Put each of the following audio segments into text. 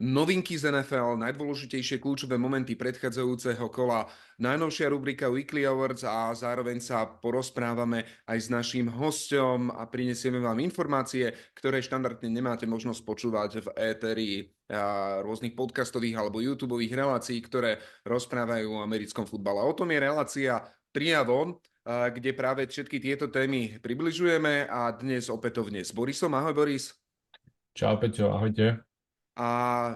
novinky z NFL, najdôležitejšie kľúčové momenty predchádzajúceho kola, najnovšia rubrika Weekly Awards a zároveň sa porozprávame aj s naším hosťom a prinesieme vám informácie, ktoré štandardne nemáte možnosť počúvať v éteri rôznych podcastových alebo YouTubeových relácií, ktoré rozprávajú o americkom futbale. O tom je relácia 3 a von, kde práve všetky tieto témy približujeme a dnes opätovne s Borisom. Ahoj Boris. Čau Peťo, ahojte. A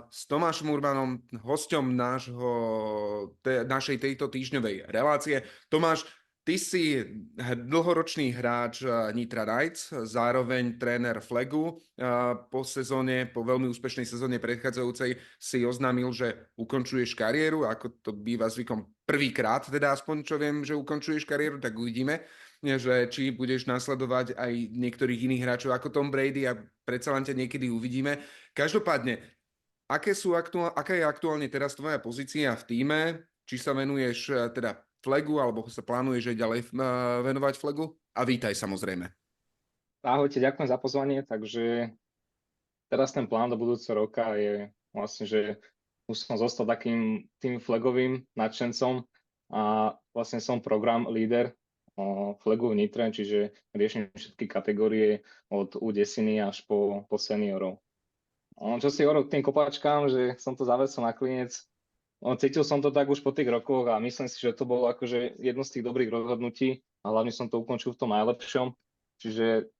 s Tomášom Urbanom, hosťom našej tejto týždňovej relácie. Tomáš, ty si dlhoročný hráč Nitra Knights, zároveň tréner Flegu. Po veľmi úspešnej sezóne predchádzajúcej si oznámil, že ukončuješ kariéru, ako to býva zvykom prvýkrát, teda aspoň čo viem, že ukončuješ kariéru, tak uvidíme, že či budeš nasledovať aj niektorých iných hráčov ako Tom Brady a predsa len ťa niekedy uvidíme. Každopádne, aká je aktuálne teraz tvoja pozícia v tíme? Či sa venuješ teda Flegu, alebo sa plánuješ aj ďalej venovať Flegu? A vítaj samozrejme. Ahojte, ďakujem za pozvanie. Takže teraz ten plán do budúceho roka je vlastne, že už som zostal takým tým flagovým nadšencom a vlastne som program líder Flegu v Nitre, čiže riešim všetky kategórie od U10 až po seniorov. Čo si hovoril k tým kopačkám, že som to zavedol na klinec, cítil som to tak už po tých rokoch a myslím si, že to bolo akože jedno z tých dobrých rozhodnutí a hlavne som to ukončil v tom najlepšom. Čiže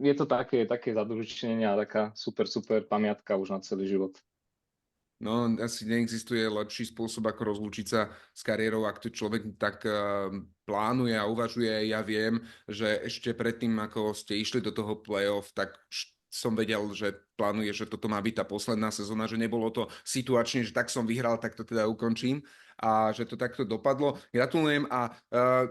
je to také zadruženie a taká super pamiatka už na celý život. No, asi neexistuje lepší spôsob, ako rozlúčiť sa s kariérou, ak to človek tak plánuje a uvažuje. Ja viem, že ešte predtým, ako ste išli do toho playoff, tak som vedel, že plánuje, že toto má byť tá posledná sezóna, že nebolo to situačne, že tak som vyhral, tak to teda ukončím a že to takto dopadlo. Gratulujem a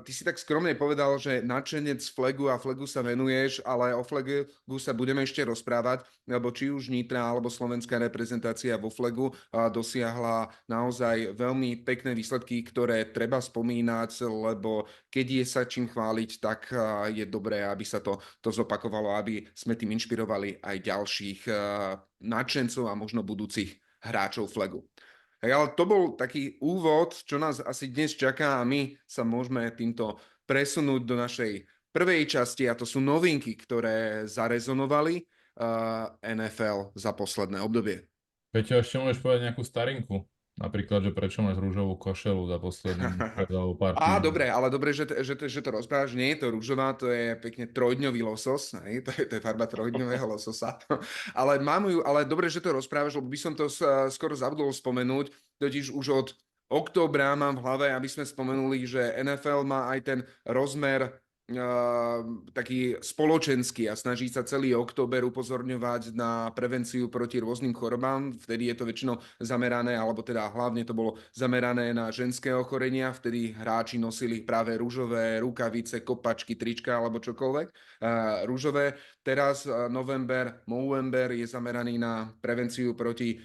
ty si tak skromne povedal, že nadšenec Flegu a Flegu sa venuješ, ale o Flegu sa budeme ešte rozprávať, lebo či už Nitra alebo slovenská reprezentácia vo Flegu dosiahla naozaj veľmi pekné výsledky, ktoré treba spomínať, lebo keď je sa čím chváliť, tak je dobré, aby sa to zopakovalo, aby sme tým inšpirovali aj ďalších nadšencov a možno budúcich hráčov Flegu. Ale to bol taký úvod, čo nás asi dnes čaká a my sa môžeme týmto presunúť do našej prvej časti a to sú novinky, ktoré zarezonovali NFL za posledné obdobie. Peťo, ešte môžeš povedať nejakú starinku? Napríklad, že prečo máš rúžovú košelu za posledný pár týždňov. Dobre, ale dobre, že to rozprávaš. Nie je to rúžová, to je pekne trojdňový losos. To je farba trojdňového lososa. Ale dobre, že to rozprávaš, lebo by som to skoro zabudol spomenúť. Totiž už od októbra mám v hlave, aby sme spomenuli, že NFL má aj ten rozmer taký spoločenský a snaží sa celý október upozorňovať na prevenciu proti rôznym chorobám. Vtedy je to väčšinou zamerané, alebo teda hlavne to bolo zamerané na ženské ochorenia. Vtedy hráči nosili práve rúžové rukavice, kopačky, trička alebo čokoľvek. Rúžové. Teraz november je zameraný na prevenciu proti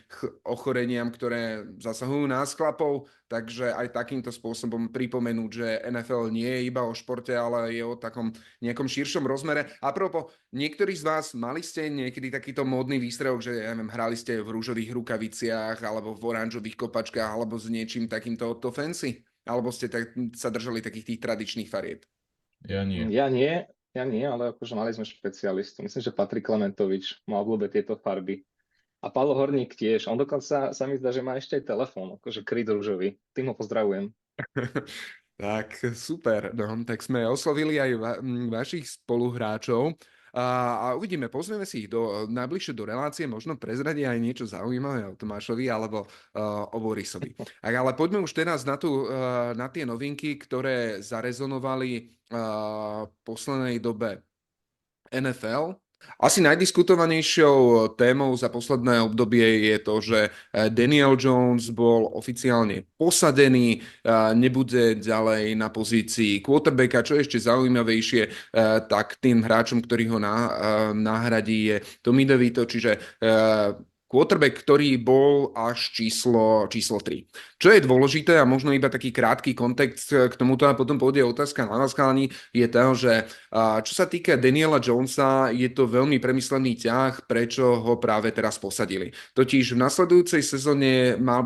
ochoreniam, ktoré zasahujú nás chlapov. Takže aj takýmto spôsobom pripomenúť, že NFL nie je iba o športe, ale je o takom nejakom širšom rozmere. Apropo, niektorí z vás mali ste niekedy takýto módny výstrelok, že ja neviem, hrali ste v rúžových rukaviciach alebo v oranžových kopačkách alebo s niečím takýmto fancy? Alebo ste sa držali takých tých tradičných farieb? Ja nie, ale akože mali sme špecialistu. Myslím, že Patrik Klementovič má obľúbe tieto farby. A Paolo Horník tiež. On dokonca sa mi zdá, že má ešte aj telefón, akože kryt rúžový. Tým ho pozdravujem. Tak, super. No, tak sme oslovili aj vašich spoluhráčov a uvidíme, pozrieme si ich najbližšie do relácie, možno prezradia aj niečo zaujímavé o Tomášovi alebo o Borisovi. Ale poďme už teraz na tie novinky, ktoré zarezonovali v poslednej dobe NFL. Asi najdiskutovanejšou témou za posledné obdobie je to, že Daniel Jones bol oficiálne posadený, nebude ďalej na pozícii quarterbacka. Čo je ešte zaujímavejšie, tak tým hráčom, ktorý ho nahradí, je Tommy DeVito, čiže quarterback, ktorý bol až číslo 3. Čo je dôležité a možno iba taký krátky kontext k tomuto a potom pôjde otázka na vás, chalani, je to, že čo sa týka Daniela Jonesa, je to veľmi premyslený ťah, prečo ho práve teraz posadili. Totiž v nasledujúcej sezóne mal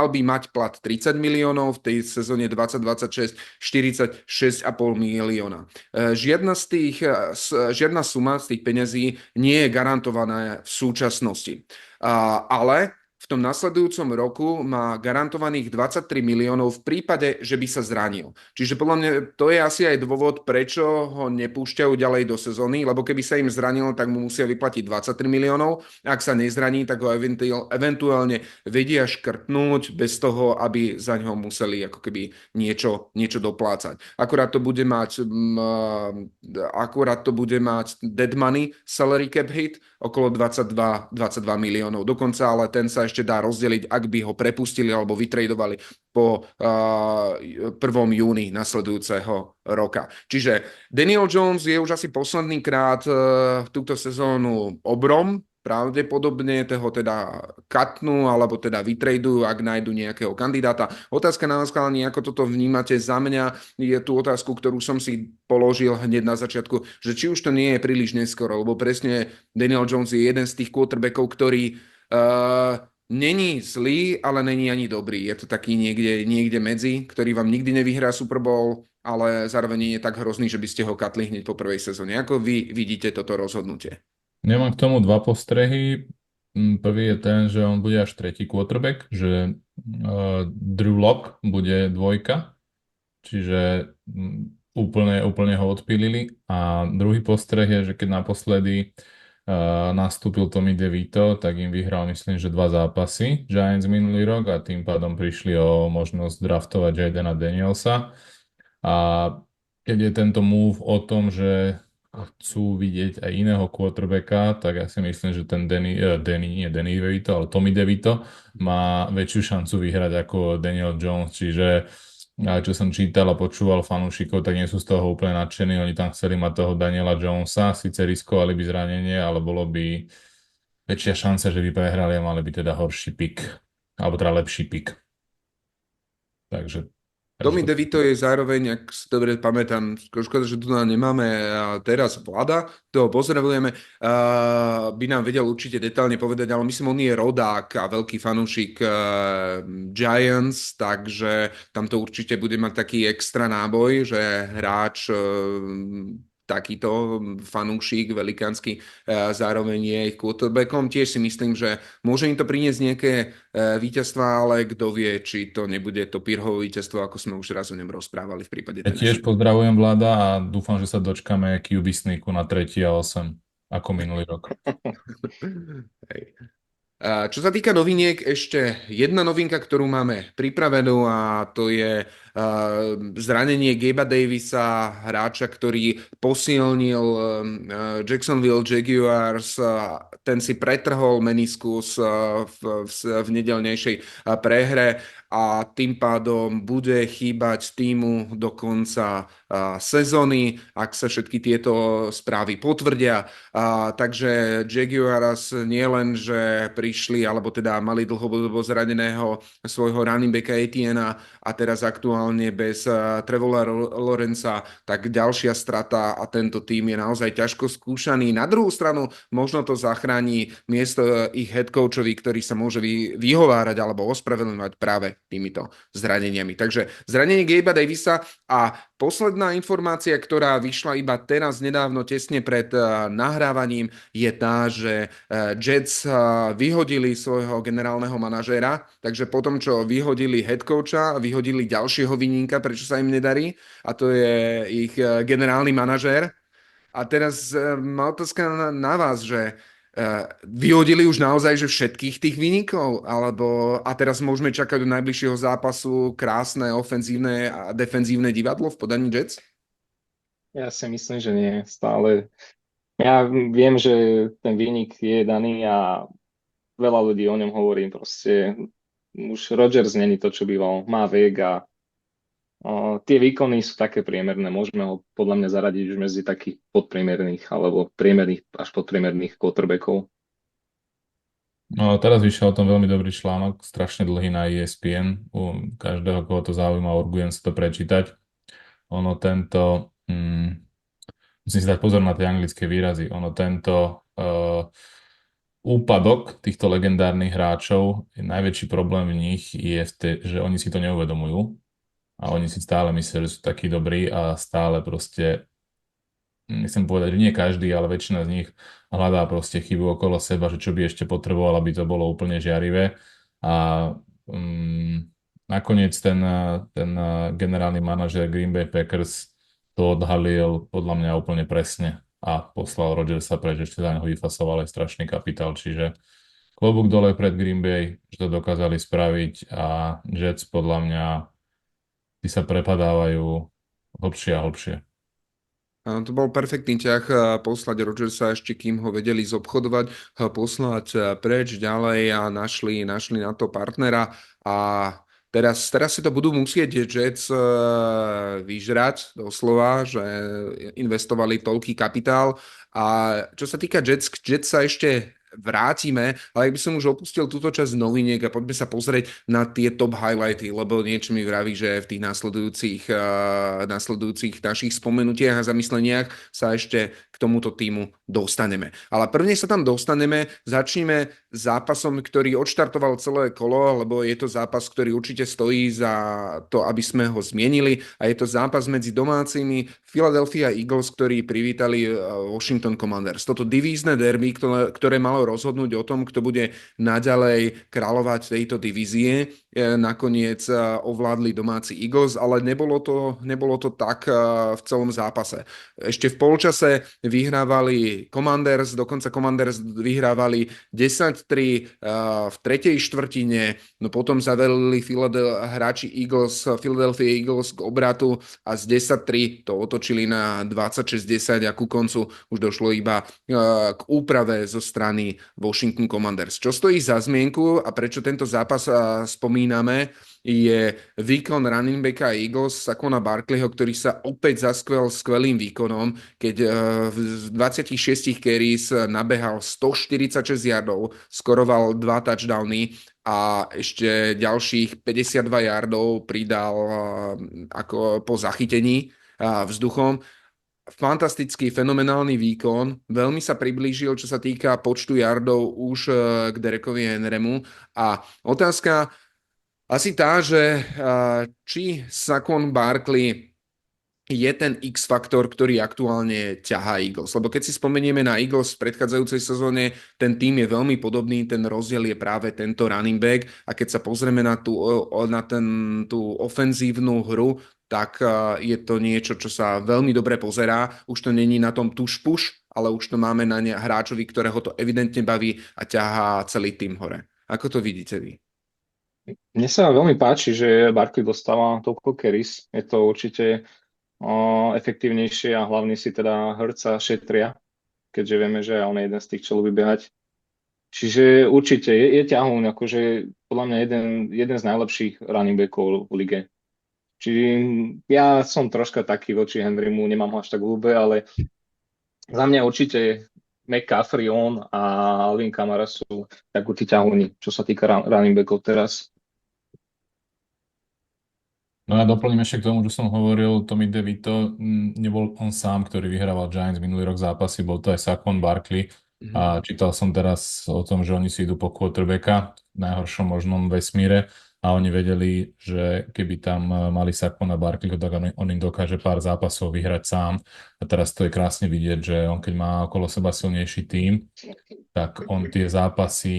by mať plat 30 miliónov, v tej sezóne 2026 46,5 milióna. Žiadna suma z tých peňazí nie je garantovaná v súčasnosti. Ale v tom nasledujúcom roku má garantovaných 23 miliónov v prípade, že by sa zranil. Čiže podľa mňa to je asi aj dôvod, prečo ho nepúšťajú ďalej do sezóny, lebo keby sa im zranil, tak mu musia vyplatiť 23 miliónov. Ak sa nezraní, tak ho eventuálne vedia škrtnúť bez toho, aby za ňo museli ako keby niečo doplácať. Akurát to bude mať dead money salary cap hit okolo 22 miliónov. Dokonca ale ten sa ešte dá rozdeliť, ak by ho prepustili alebo vytredovali po 1. júni nasledujúceho roka. Čiže Daniel Jones je už asi posledný krát túto sezónu obrom. Pravdepodobne toho teda katnú alebo teda vytradujú, ak nájdu nejakého kandidáta. Otázka na vás, chalani, ako toto vnímate? Za mňa je tú otázku, ktorú som si položil hneď na začiatku, že či už to nie je príliš neskoro, lebo presne Daniel Jones je jeden z tých quarterbackov, ktorý není zlý, ale není ani dobrý. Je to taký niekde medzi, ktorý vám nikdy nevyhrá Super Bowl, ale zároveň nie je tak hrozný, že by ste ho katli hneď po prvej sezóne. Ako vy vidíte toto rozhodnutie? Nemám k tomu dva postrehy. Prvý je ten, že on bude až tretí quarterback, že Drew Lock bude dvojka, čiže úplne ho odpílili. A druhý postreh je, že keď naposledy nastúpil Tommy DeVito, tak im vyhral, myslím, že 2 zápasy Giants minulý rok a tým pádom prišli o možnosť draftovať Jadena Danielsa. A keď je tento move o tom, že chcú vidieť aj iného quarterbacka, tak ja si myslím, že ten Danny DeVito, ale Tommy DeVito má väčšiu šancu vyhrať ako Daniel Jones, čiže čo som čítal a počúval fanúšikov, tak nie sú z toho úplne nadšení, oni tam chceli mať toho Daniela Jonesa, síce riskovali by zranenie, ale bolo by väčšia šanca, že by prehrali a mali by teda horší pick, alebo teda lepší pick. Takže Tommy DeVito je zároveň, ak si dobre pamätám, škoda, že tu nemáme teraz Vlada, toho pozdravujeme, by nám vedel určite detálne povedať, ale myslím, on je rodák a veľký fanúšik Giants, takže tam to určite bude mať taký extra náboj, že hráč takýto fanúšik velikánsky zároveň je ich quarterbackom. Tiež si myslím, že môže im to priniesť nejaké víťazstva, ale kto vie, či to nebude to Pirhovo víťazstvo, ako sme už raz o ňom rozprávali v prípade ja tiež pozdravujem Vlada a dúfam, že sa dočkáme QB sneaku na 3. a 8 ako minulý rok. Hej. Čo sa týka noviniek, ešte jedna novinka, ktorú máme pripravenú a to je zranenie Gabe'a Davisa, hráča, ktorý posilnil Jacksonville Jaguars. Ten si pretrhol meniskus v nedeľnejšej prehre a tým pádom bude chýbať týmu do konca sezóny, ak sa všetky tieto správy potvrdia. Takže Jaguars nie len, že prišli, alebo teda mali dlhodobo zraneného svojho running backa Etienne a teraz aktuálne bez Trevora Lawrencea, tak ďalšia strata a tento tým je naozaj ťažko skúšaný. Na druhú stranu možno to zachráni miesto ich head coachovi, ktorý sa môže vyhovárať alebo ospravedlňovať práve týmito zraneniami. Takže zranenie Gabe'a Davisa a posledná informácia, ktorá vyšla iba teraz nedávno, tesne pred nahrávaním, je tá, že Jets vyhodili svojho generálneho manažéra, takže potom, čo vyhodili head coacha, vyhodili ďalšieho vinníka, prečo sa im nedarí, a to je ich generálny manažér. A teraz má otázka na vás, že vyhodili už naozaj že všetkých tých vinníkov, alebo a teraz môžeme čakať do najbližšieho zápasu krásne ofenzívne a defenzívne divadlo v podaní Jets? Ja si myslím, že nie. Stále. Ja viem, že ten vinník je daný a veľa ľudí o ňom hovorí. Proste už Rodgers není to, čo býval. Má vek a tie výkony sú také priemerné. Môžeme ho podľa mňa zaradiť už medzi takých podpriemerných alebo priemerných až podpriemerných quarterbackov. No, teraz vyšiel o tom veľmi dobrý článok, strašne dlhý na ESPN. U každého, koho to zaujíma, urgujem si to prečítať. Ono tento, musím si dať pozor na tie anglické výrazy, ono tento úpadok týchto legendárnych hráčov, najväčší problém v nich je, že oni si to neuvedomujú a oni si stále myslia, že sú takí dobrí a stále proste nechcem povedať, že nie každý, ale väčšina z nich hľadá proste chybu okolo seba, že čo by ešte potreboval, aby to bolo úplne žiarivé. A um, nakoniec ten generálny manažer Green Bay Packers to odhalil podľa mňa úplne presne a poslal Rodgersa preč, ešte za neho vyfasoval aj strašný kapitál, čiže klobúk dole pred Green Bay, že to dokázali spraviť a Jets podľa mňa tí sa prepadávajú hlbšie a hlbšie. Áno, to bol perfektný ťah poslať Rodgersa ešte, kým ho vedeli zobchodovať, poslať preč ďalej a našli na to partnera a teraz si to budú musieť Jets vyžrať doslova, že investovali toľký kapitál a čo sa týka Jets sa ešte vrátime, ale ak by som už opustil túto časť noviniek a poďme sa pozrieť na tie top highlighty, lebo niečo mi vraví, že v tých nasledujúcich našich spomenutiach a zamysleniach sa ešte k tomuto týmu dostaneme. Ale prvne sa tam dostaneme, začneme zápasom, ktorý odštartoval celé kolo, lebo je to zápas, ktorý určite stojí za to, aby sme ho zmienili a je to zápas medzi domácimi Philadelphia Eagles, ktorí privítali Washington Commanders. Toto divízne derby, ktoré malo rozhodnúť o tom, kto bude naďalej kráľovať tejto divízie. Nakoniec ovládli domáci Eagles, ale nebolo to tak v celom zápase. Ešte v polčase vyhrávali Commanders, dokonca Commanders vyhrávali 10-3 v tretej štvrtine, no potom zavelili hráči Philadelphia Eagles k obratu a z 10-3 to otočili na 26-10 a ku koncu už došlo iba k úprave zo strany Washington Commanders. Čo stojí za zmienku a prečo tento zápas spomíname, je výkon running backa Eagles Saquona Barkleyho, ktorý sa opäť zaskvel skvelým výkonom, keď v 26 carries nabehal 146 yardov, skoroval 2 touchdowny a ešte ďalších 52 yardov pridal ako po zachytení vzduchom. Fantastický, fenomenálny výkon. Veľmi sa priblížil, čo sa týka počtu yardov už k Derekovi Henrymu. A otázka asi tá, že či Saquon Barkley je ten X-faktor, ktorý aktuálne ťahá Eagles. Lebo keď si spomenieme na Eagles v predchádzajúcej sezóne, ten tým je veľmi podobný, ten rozdiel je práve tento running back a keď sa pozrieme na tú ofenzívnu hru, tak je to niečo, čo sa veľmi dobre pozerá. Už to není na tom tuš-puš, ale už to máme na hráčovi, ktorého to evidentne baví a ťahá celý tým hore. Ako to vidíte vy? Mne sa veľmi páči, že Barkley dostáva toľko carries. Je to určite efektívnejšie a hlavne si teda Hurtsa šetria, keďže vieme, že on je jeden z tých, čo ľubí behať. Čiže určite je ťahoun, akože podľa mňa jeden z najlepších running backov v lige. Čiže ja som troška taký voči Henrymu, nemám ho až tak ľúbe, ale za mňa určite McCaffrey, on a Alvin Kamara sú takú tí ťahúni, čo sa týka running backov teraz. No ja doplním ešte k tomu, čo som hovoril, Tommy DeVito, nebol on sám, ktorý vyhrával Giants minulý rok zápasy, bol to aj Saquon Barkley a čítal som teraz o tom, že oni si idú po quarterbacka v najhoršom možnom vesmíre a oni vedeli, že keby tam mali Saquona Barkleyho, tak on im dokáže pár zápasov vyhrať sám a teraz to je krásne vidieť, že on keď má okolo seba silnejší tím, tak on tie zápasy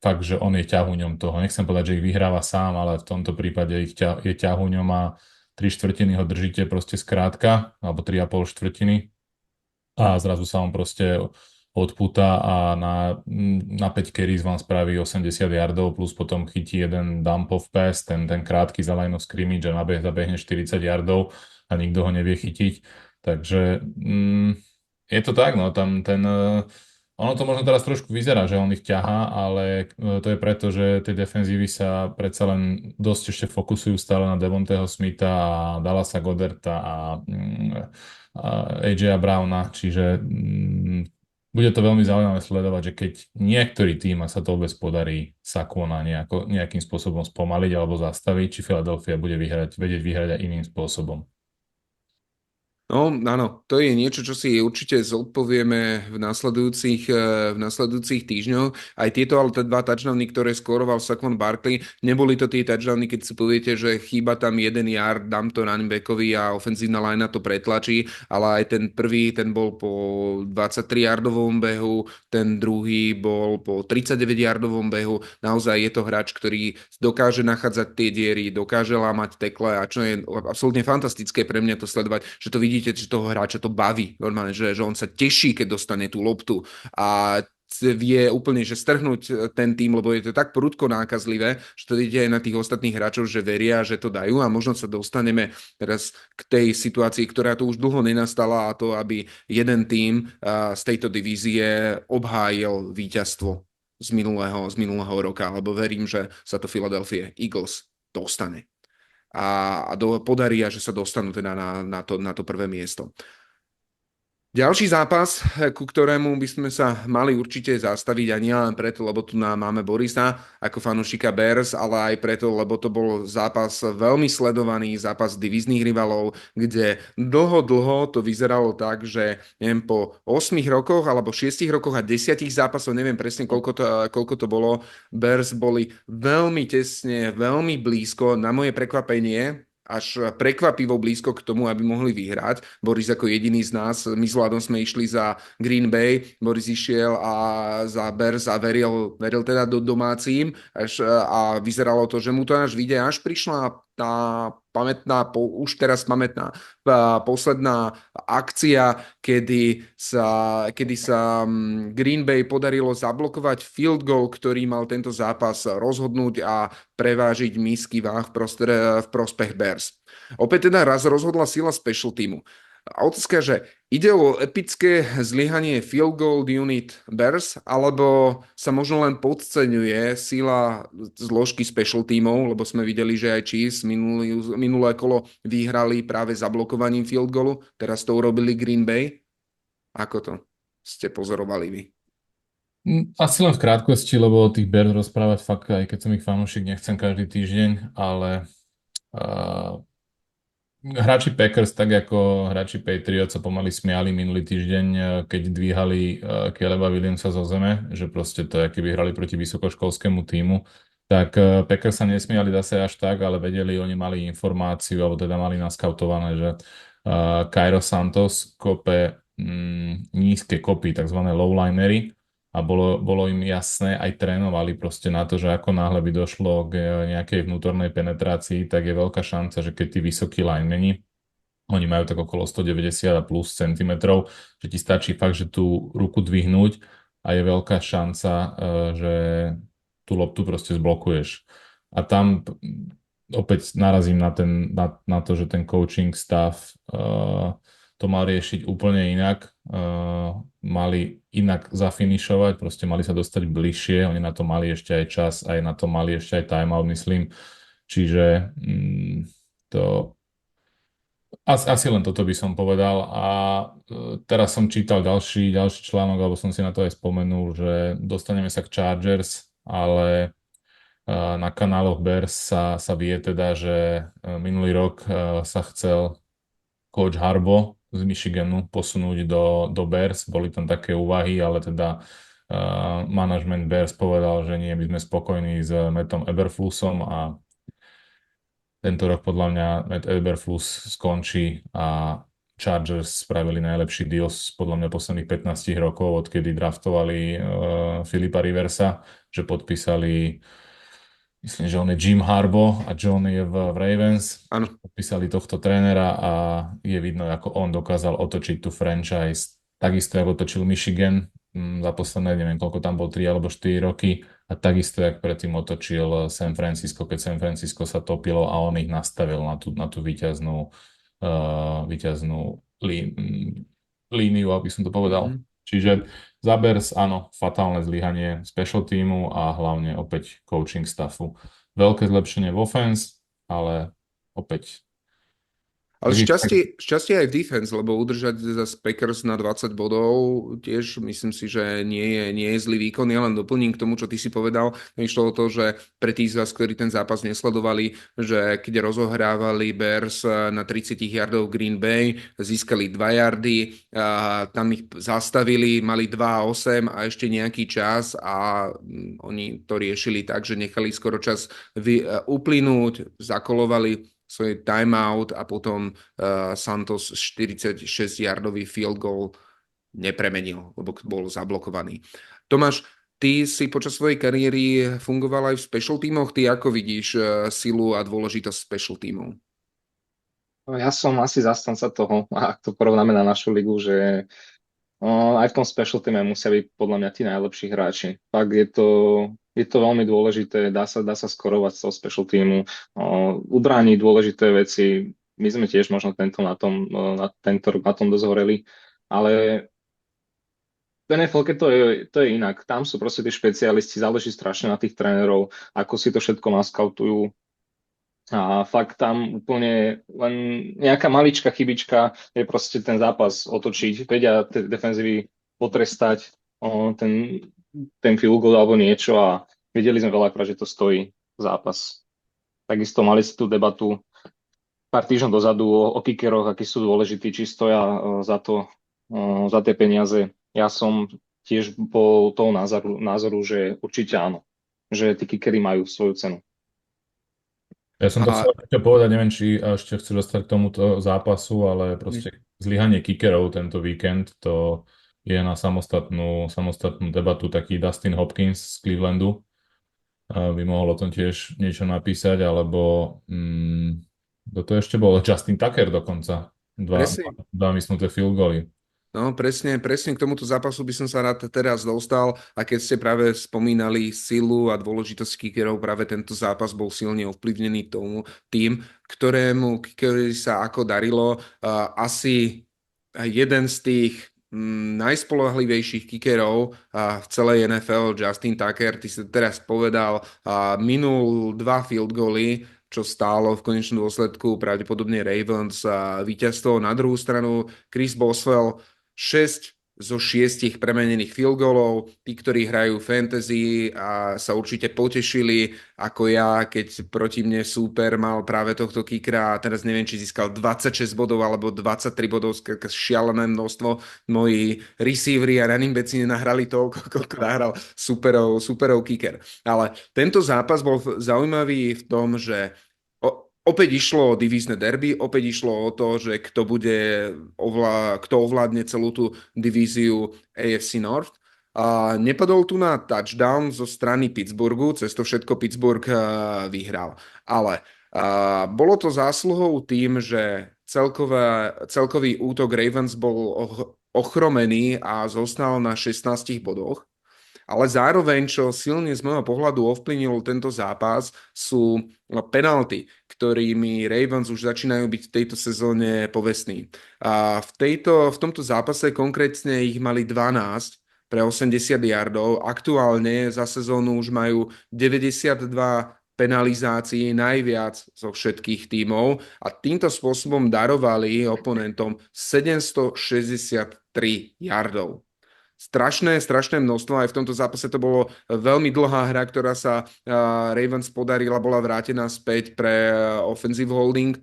fakt, že on je ťahuňom toho. Nechcem povedať, že ich vyhráva sám, ale v tomto prípade je ťahuňom a 3/4 ho držíte proste skrátka, alebo 3,5 a zrazu sa on proste odpúta a na 5 carries vám spraví 80 yardov plus potom chytí jeden dump off pass, ten krátky za line of scrimmage a zabehne 40 yardov a nikto ho nevie chytiť. Takže je to tak, no tam ono to možno teraz trošku vyzerá, že on ich ťahá, ale to je preto, že tie defenzívy sa predsa len dosť ešte fokusujú stále na Devonteho Smitha a Dallasa Goederta a AJ Browna, čiže Bude to veľmi zaujímavé sledovať, že keď niektorý tým, a sa to vôbec podarí Saquona nejakým spôsobom spomaliť alebo zastaviť, či Philadelphia bude vedieť vyhrať aj iným spôsobom. No, áno, to je niečo, čo si určite zodpovieme v nasledujúcich týždňoch. Aj tieto, ale tie dva touchdowny, ktoré skóroval Saquon Barkley, neboli to tie touchdowny, keď si poviete, že chýba tam 1 yard, dám to running backovi a ofenzívna line to pretlačí, ale aj ten prvý, ten bol po 23-yardovom behu, ten druhý bol po 39-yardovom behu. Naozaj je to hráč, ktorý dokáže nachádzať tie diery, dokáže lámať tekle a čo je absolútne fantastické pre mňa to sledovať, že to vidíte, že toho hráča to baví. Normálne, že on sa teší, keď dostane tú loptu a vie úplne, že strhnúť ten tým, lebo je to tak prudko nákazlivé, že to vidíte aj na tých ostatných hráčov, že veria, že to dajú a možno sa dostaneme teraz k tej situácii, ktorá tu už dlho nenastala a to, aby jeden tým z tejto divízie obhájil víťazstvo z minulého roka, lebo verím, že sa to Philadelphia Eagles dostane podarí a že sa dostanú teda na to prvé miesto. Ďalší zápas, ku ktorému by sme sa mali určite zastaviť a nie len preto, lebo tu máme Borisa ako fanúšika Bears, ale aj preto, lebo to bol zápas veľmi sledovaný, zápas divíznych rivalov, kde dlho to vyzeralo tak, že neviem, po 8 rokoch alebo 6 rokoch a 10 zápasov, neviem presne koľko to bolo, Bears boli veľmi tesne, veľmi blízko, na moje prekvapenie, až prekvapivo blízko k tomu, aby mohli vyhrať. Boris ako jediný z nás, my s Vladom sme išli za Green Bay, Boris išiel a za Bears a veril teda do domácim a vyzeralo to, že mu to až vyjde, až prišla tá už teraz pamätná posledná akcia, kedy sa Green Bay podarilo zablokovať field goal, ktorý mal tento zápas rozhodnúť a prevážiť misky váh v prospech Bears. Opäť teda raz rozhodla sila special teamu. A otázka, že ide o epické zlyhanie field goal unit Bears, alebo sa možno len podceňuje sila zložky special teamov, lebo sme videli, že aj Chiefs minulé kolo vyhrali práve zablokovaním field goalu, teraz to urobili Green Bay. Ako to ste pozorovali vy? Asi len v krátkosti, lebo o tých Bears rozprávať fakt, aj keď som ich fanúšik, nechcem každý týždeň, ale hráči Packers, tak ako hráči Patriots sa pomaly smiali minulý týždeň, keď dvíhali Caleba Williamsa zo zeme, že proste to je, keby hrali proti vysokoškolskému týmu, tak Packers sa nesmiali zase až tak, ale vedeli, oni mali informáciu, alebo teda mali naskautované, že Cairo Santos kope nízke kopy, tzv. Lowlinery, a bolo im jasné, aj trénovali proste na to, že ako náhle by došlo k nejakej vnútornej penetrácii, tak je veľká šanca, že keď tí vysokí linemeni, oni majú tak okolo 190 a plus centimetrov, že ti stačí fakt, že tú ruku dvihnúť a je veľká šanca, že tú loptu proste zblokuješ. A tam opäť narazím na to, že ten coaching stav to mal riešiť úplne inak. Mali inak zafinišovať, proste mali sa dostať bližšie, oni na to mali ešte aj čas, aj na to mali ešte aj timeout, myslím. Čiže to asi len toto by som povedal. A teraz som čítal ďalší článok, alebo som si na to aj spomenul, že dostaneme sa k Chargers, ale na kanáloch Bears sa vie teda, že minulý rok sa chcel coach Harbaugh z Michiganu posunúť do Bears. Boli tam také úvahy, ale teda management Bears povedal, že nie, my sme spokojní s Mattom Eberflusom a tento rok podľa mňa Matt Eberflus skončí a Chargers spravili najlepší deal podľa mňa posledných 15 rokov, odkedy draftovali Philippa Riversa, že podpísali, myslím, že on je Jim Harbaugh a John je v Ravens. Áno. Podpísali tohto trénera a je vidno, ako on dokázal otočiť tú franchise. Takisto, ako otočil Michigan za posledné, neviem, koľko tam bol, 3 alebo 4 roky. A takisto, jak predtým otočil San Francisco, keď San Francisco sa topilo a on ich nastavil na tú víťaznú líniu, aby som to povedal. Čiže za Bears, áno, fatálne zlyhanie special teamu a hlavne opäť coaching staffu. Veľké zlepšenie v offense, ale opäť Ale Taký, šťastie aj v defense, lebo udržať zase Packers na 20 bodov tiež myslím si, že nie je zlý výkon. Ja len doplním k tomu, čo ty si povedal. Išlo o to, že pre tých z vás, ktorí ten zápas nesledovali, že keď rozohrávali Bears na 30 yardov Green Bay, získali 2 yardy, a tam ich zastavili, mali 2-8 a ešte nejaký čas a oni to riešili tak, že nechali skoro čas uplynúť, zakolovali svoj timeout a potom Santos 46-yardový field goal nepremenil, lebo bol zablokovaný. Tomáš, ty si počas svojej kariéry fungoval aj v special tímoch. Ty ako vidíš silu a dôležitosť special tímov? No, ja som asi zastanca toho, ak to porovnáme na našu ligu, že aj v tom special teame musia byť podľa mňa tí najlepší hráči. Fakt je to veľmi dôležité, dá sa skorovať z toho special teamu, ubrániť dôležité veci. My sme tiež možno tento rok na tom dosť horeli, ale v NFL-ke to je inak. Tam sú proste tí špecialisti, záleží strašne na tých trénerov, ako si to všetko naskautujú. A fakt tam úplne len nejaká maličká chybička je proste ten zápas otočiť. Vedia tie defenzívy potrestať ten field goal alebo niečo a videli sme veľakrát, že to stojí zápas. Takisto mali si tú debatu pár týždňov dozadu o kickeroch, akí sú dôležití, či stoja za tie peniaze. Ja som tiež bol toho názoru, že určite áno, že tí kickery majú svoju cenu. ja som to chcel povedať, neviem, či ešte chceš dostať k tomuto zápasu, ale proste zlyhanie kickerov tento víkend, to je na samostatnú debatu. Taký Dustin Hopkins z Clevelandu by mohol o tom tiež niečo napísať, alebo kto to ešte bol? Justin Tucker dokonca. Dva mysnuté field goally. No, presne k tomuto zápasu by som sa rád teraz dostal a keď ste práve spomínali silu a dôležitosť kickerov, práve tento zápas bol silne ovplyvnený tým, ktorému kickerovi sa ako darilo. Asi jeden z tých najspolahlivejších kickerov v celej NFL, Justin Tucker, ty si teraz povedal, minul 2 field goally, čo stálo v konečnom dôsledku pravdepodobne Ravens a víťazstvo. Na druhú stranu Chris Boswell 6 zo 6 premenených field goalov. Tí, ktorí hrajú fantasy a sa určite potešili, ako ja, keď proti mne súper mal práve tohto kickera a teraz neviem, či získal 26 bodov alebo 23 bodov, šialené množstvo. Moji receivery a running backi nenahrali toľko, koľko nahral superov kicker. Ale tento zápas bol zaujímavý v tom, že opäť išlo o divízne derby, opäť išlo o to, že kto ovládne celú tú divíziu AFC North. A nepadol tu na touchdown zo strany Pittsburghu, cez to všetko Pittsburgh vyhral. Ale bolo to zásluhou tým, že celkový útok Ravens bol ochromený a zostal na 16 bodoch. Ale zároveň, čo silne z môjho pohľadu ovplyvnil tento zápas, sú penalty, ktorými Ravens už začínajú byť v tejto sezóne povestní. A v tomto zápase konkrétne ich mali 12 pre 80 yardov. Aktuálne za sezónu už majú 92 penalizácií, najviac zo všetkých tímov a týmto spôsobom darovali oponentom 763 yardov. Strašné množstvo, aj v tomto zápase to bolo veľmi dlhá hra, ktorá sa Ravens podarila, bola vrátená späť pre offensive holding.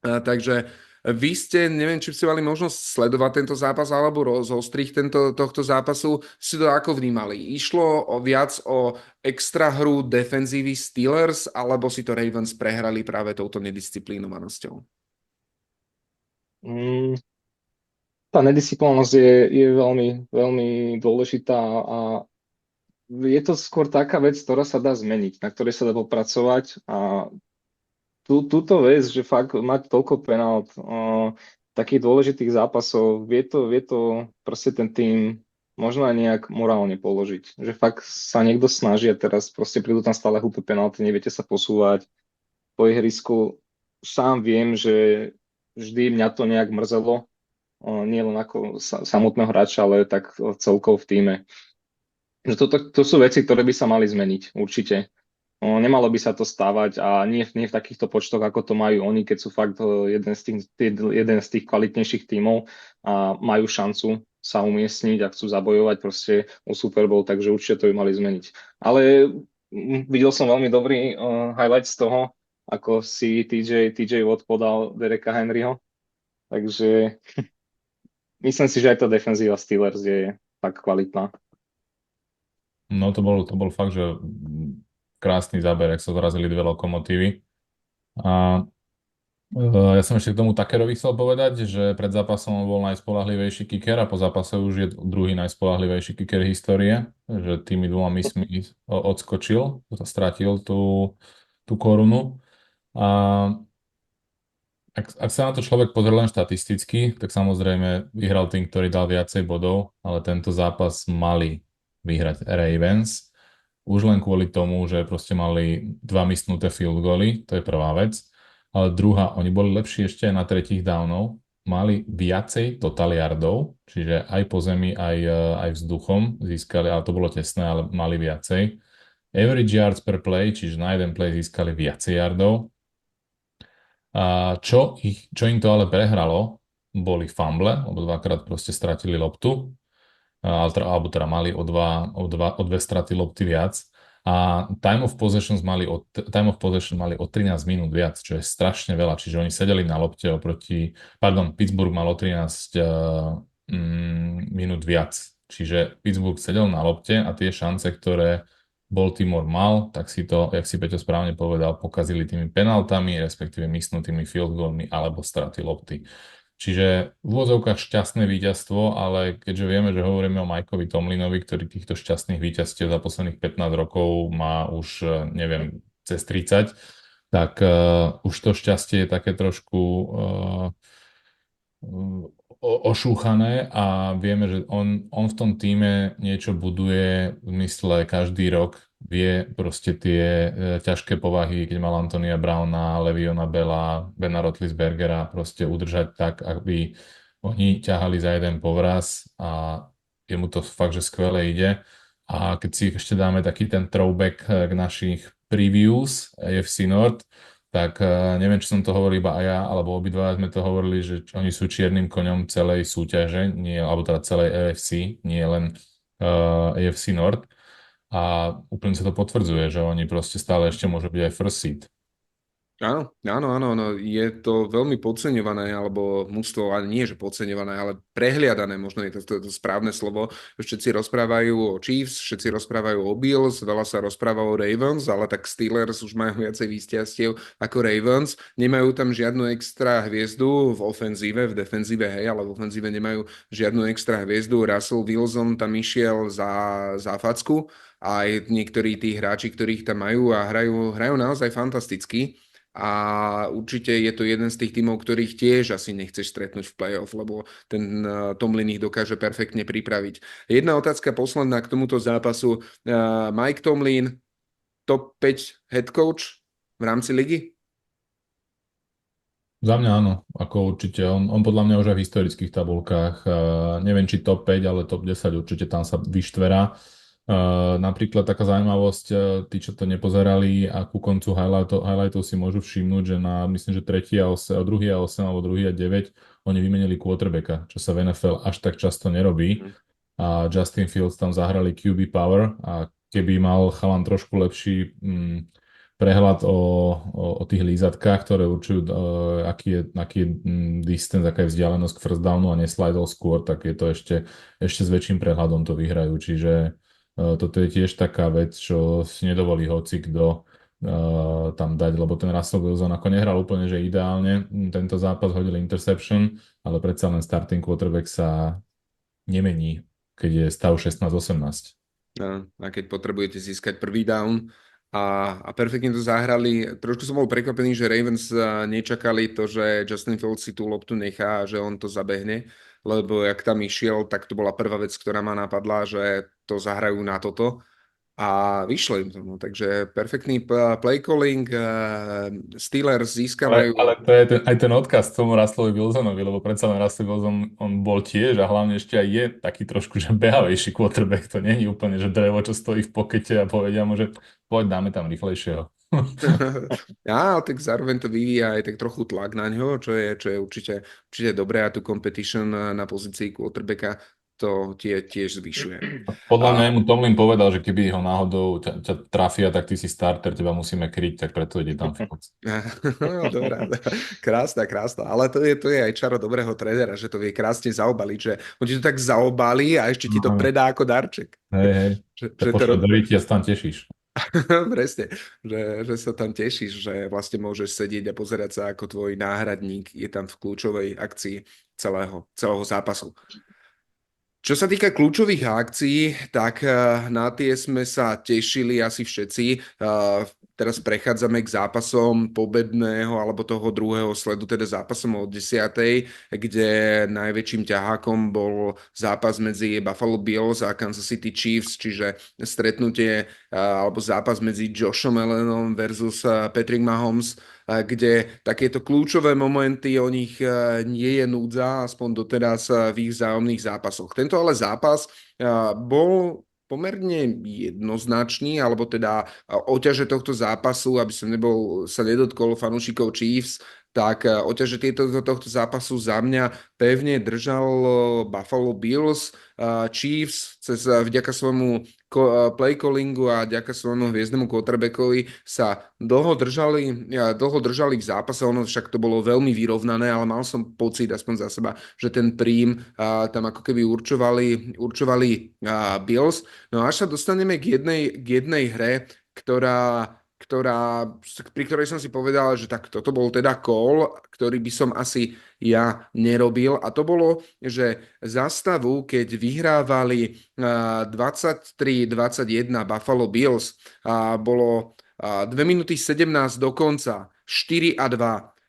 Takže vy ste, neviem, či ste mali možnosť sledovať tento zápas alebo rozostriť tohto zápasu, si to ako vnímali? Išlo viac o extra hru defenzívy Steelers, alebo si to Ravens prehrali práve touto nedisciplinovanosťou? Tá nedisciplinovanosť je veľmi, veľmi dôležitá a je to skôr taká vec, ktorá sa dá zmeniť, na ktorej sa dá popracovať a túto vec, že fakt mať toľko penalt, takých dôležitých zápasov, vie to proste ten tým možno aj nejak morálne položiť. Že fakt sa niekto snaží a teraz proste prídu tam stále hlúpe penalty, neviete sa posúvať po ihrisku. Sám viem, že vždy mňa to nejak mrzelo, nie len ako samotného hráča, ale tak celkovo v tíme. To sú veci, ktoré by sa mali zmeniť, určite. Nemalo by sa to stávať a nie v takýchto počtoch, ako to majú oni, keď sú fakt jeden z tých kvalitnejších tímov a majú šancu sa umiestniť a chcú zabojovať proste o Super Bowl, takže určite to by mali zmeniť. Ale videl som veľmi dobrý highlight z toho, ako si TJ Watt podal Dereka Henryho, takže myslím si, že aj tá defenzíva Steelers je tak kvalitná. No to bol fakt, že krásny záber, ak sa zrazili dve lokomotívy. A ja som ešte k tomu Tuckerovi chcel povedať, že pred zápasom on bol najspolahlivejší kicker a po zápase už je druhý najspolahlivejší kicker histórie, že tými dvoma mismi odskočil, stratil tú korunu. A ak sa na to človek pozrie len štatisticky, tak samozrejme vyhral tým, ktorý dal viacej bodov, ale tento zápas mali vyhrať Ravens. Už len kvôli tomu, že proste mali dva missnuté field goally, to je prvá vec. Ale druhá, oni boli lepší ešte aj na tretích downov, mali viacej total yardov, čiže aj po zemi, aj vzduchom získali, ale to bolo tesné, ale mali viacej. Average yards per play, čiže na jeden play získali viacej yardov. A čo im to ale prehralo, boli fumble, lebo dvakrát proste stratili loptu, alebo teda mali o dve straty lopty viac. A time of possession mali o 13 minút viac, čo je strašne veľa. Čiže oni sedeli na lopte Pittsburgh mal o 13 minút viac. Čiže Pittsburgh sedel na lopte a tie šance, ktoré Baltimore mal, tak si to, jak si Peťo správne povedal, pokazili tými penaltami, respektíve missnutými field goalmi alebo straty lopty. Čiže v úvodzovkách šťastné víťazstvo, ale keďže vieme, že hovoríme o Mikeovi Tomlinovi, ktorý týchto šťastných víťazstiev za posledných 15 rokov má už, neviem, cez 30, tak už to šťastie je také trošku ošúchané a vieme, že on v tom týme niečo buduje v mysle každý rok, vie proste tie ťažké povahy, keď mal Antonia Browna, Le'Veona Bella, Bena Roethlisbergera proste udržať tak, aby oni ťahali za jeden povraz a jemu to fakt, že skvele ide. A keď si ešte dáme taký ten throwback k našich previews AFC North, tak neviem, či som to hovoril iba aj ja, alebo obidva sme to hovorili, že oni sú čiernym koňom celej súťaže, alebo teda celej AFC, nie len AFC North. A úplne sa to potvrdzuje, že oni proste stále ešte môžu byť aj first seed. Áno, je to veľmi podceňované, alebo mužstvo, ale nie, že podceňované, ale prehliadané, možno je to správne slovo. Všetci rozprávajú o Chiefs, všetci rozprávajú o Bills, veľa sa rozpráva o Ravens, ale tak Steelers už majú viacej víťazstiev ako Ravens. Nemajú tam žiadnu extra hviezdu v ofenzíve, v defenzíve, hej, ale v ofenzíve nemajú žiadnu extra hviezdu. Russell Wilson tam išiel za facku a aj niektorí tí hráči, ktorých tam majú a hrajú naozaj fantasticky. A určite je to jeden z tých tímov, ktorých tiež asi nechceš stretnúť v play-off, lebo ten Tomlin ich dokáže perfektne pripraviť. Jedna otázka posledná k tomuto zápasu. Mike Tomlin, top 5 head coach v rámci ligy? Za mňa áno, ako určite. On podľa mňa už aj v historických tabulkách, neviem či top 5, ale top 10 určite tam sa vyštverá. Napríklad taká zaujímavosť, tí, čo to nepozerali a ku koncu highlightov si môžu všimnúť, že myslím, že 2. a 8 alebo 2. a 9 oni vymenili quarterbacka, čo sa v NFL až tak často nerobí. A Justin Fields tam zahrali QB Power a keby mal chalan trošku lepší prehľad o tých lízatkách, ktoré určujú, aký je distance, aká je vzdialenosť k first downu a neslidol skôr, tak je to ešte s väčším prehľadom to vyhrajú. Čiže toto je tiež taká vec, čo si nedovolí hoci kto tam dať, lebo ten Russell Wilson ako nehral úplne, že ideálne. Tento zápas hodil interception, ale predsa len starting quarterback sa nemení, keď je stav 16-18. A keď potrebujete získať prvý down a perfektne to zahrali. Trošku som bol prekvapený, že Ravens nečakali to, že Justin Fields si tú loptu nechá a že on to zabehne, lebo jak tam išiel, tak to bola prvá vec, ktorá ma napadla, že to zahrajú na toto. a vyšlo im to. No. Takže perfektný play calling, Steelers Ale získavajú. to je aj ten odkaz tomu Russellovi Wilsonovi, lebo predsa len Russell Wilson, on bol tiež a hlavne ešte aj je taký trošku, že behavejší quarterback. To není úplne, že drevo, čo stojí v pokete a povedia mu, že poď, dáme tam rýchlejšieho. Ja, tak zároveň to vyvíja aj tak trochu tlak na ňo, čo je určite dobré a tú competition na pozícii quarterbacka to tiež zvyšuje. Podľa mňa A, mu Tomlin povedal, že keby ho náhodou ťa trafia, tak ty si starter, teba musíme kryť, tak preto ide tam Fields. no, dobrá, krásna, ale to je aj čaro dobrého trénera, že to vie krásne zaobaliť, že on ti to tak zaobalí a ešte ti to No, predá ako darček. hej, hej. Že, Ťa že to, pošle do ryti a sa tam tešíš. presne, že sa tam tešíš, že vlastne môžeš sedieť a pozerať sa, ako tvoj náhradník je tam v kľúčovej akcii celého zápasu. Čo sa týka kľúčových akcií, tak na tie sme sa tešili asi všetci. Teraz prechádzame k zápasom pobedného alebo toho druhého sledu, teda zápasom od 10., kde najväčším ťahákom bol zápas medzi Buffalo Bills a Kansas City Chiefs, čiže stretnutie alebo zápas medzi Joshom Allenom versus Patrick Mahomes, kde takéto kľúčové momenty o nich nie je núdza, aspoň doteraz v ich vzájomných zápasoch. Tento ale zápas bol pomerne jednoznačný, alebo teda oťaže tohto zápasu, aby som sa nedotkol fanúšikov Chiefs, tak oťaže tohto zápasu za mňa pevne držal Buffalo Bills. Chiefs vďaka svojmu play callingu a vďaka svojmu hviezdnemu quarterbackovi sa dlho držali v zápase, ono však to bolo veľmi vyrovnané, ale mal som pocit, aspoň za seba, že ten prím tam ako keby určovali Bills. No a až sa dostaneme k jednej hre, pri ktorej som si povedal, že tak toto bol teda call, ktorý by som asi ja nerobil. A to bolo, že za stavu, keď vyhrávali 23-21 Buffalo Bills, bolo 2 minúty 17 do konca, 4-2,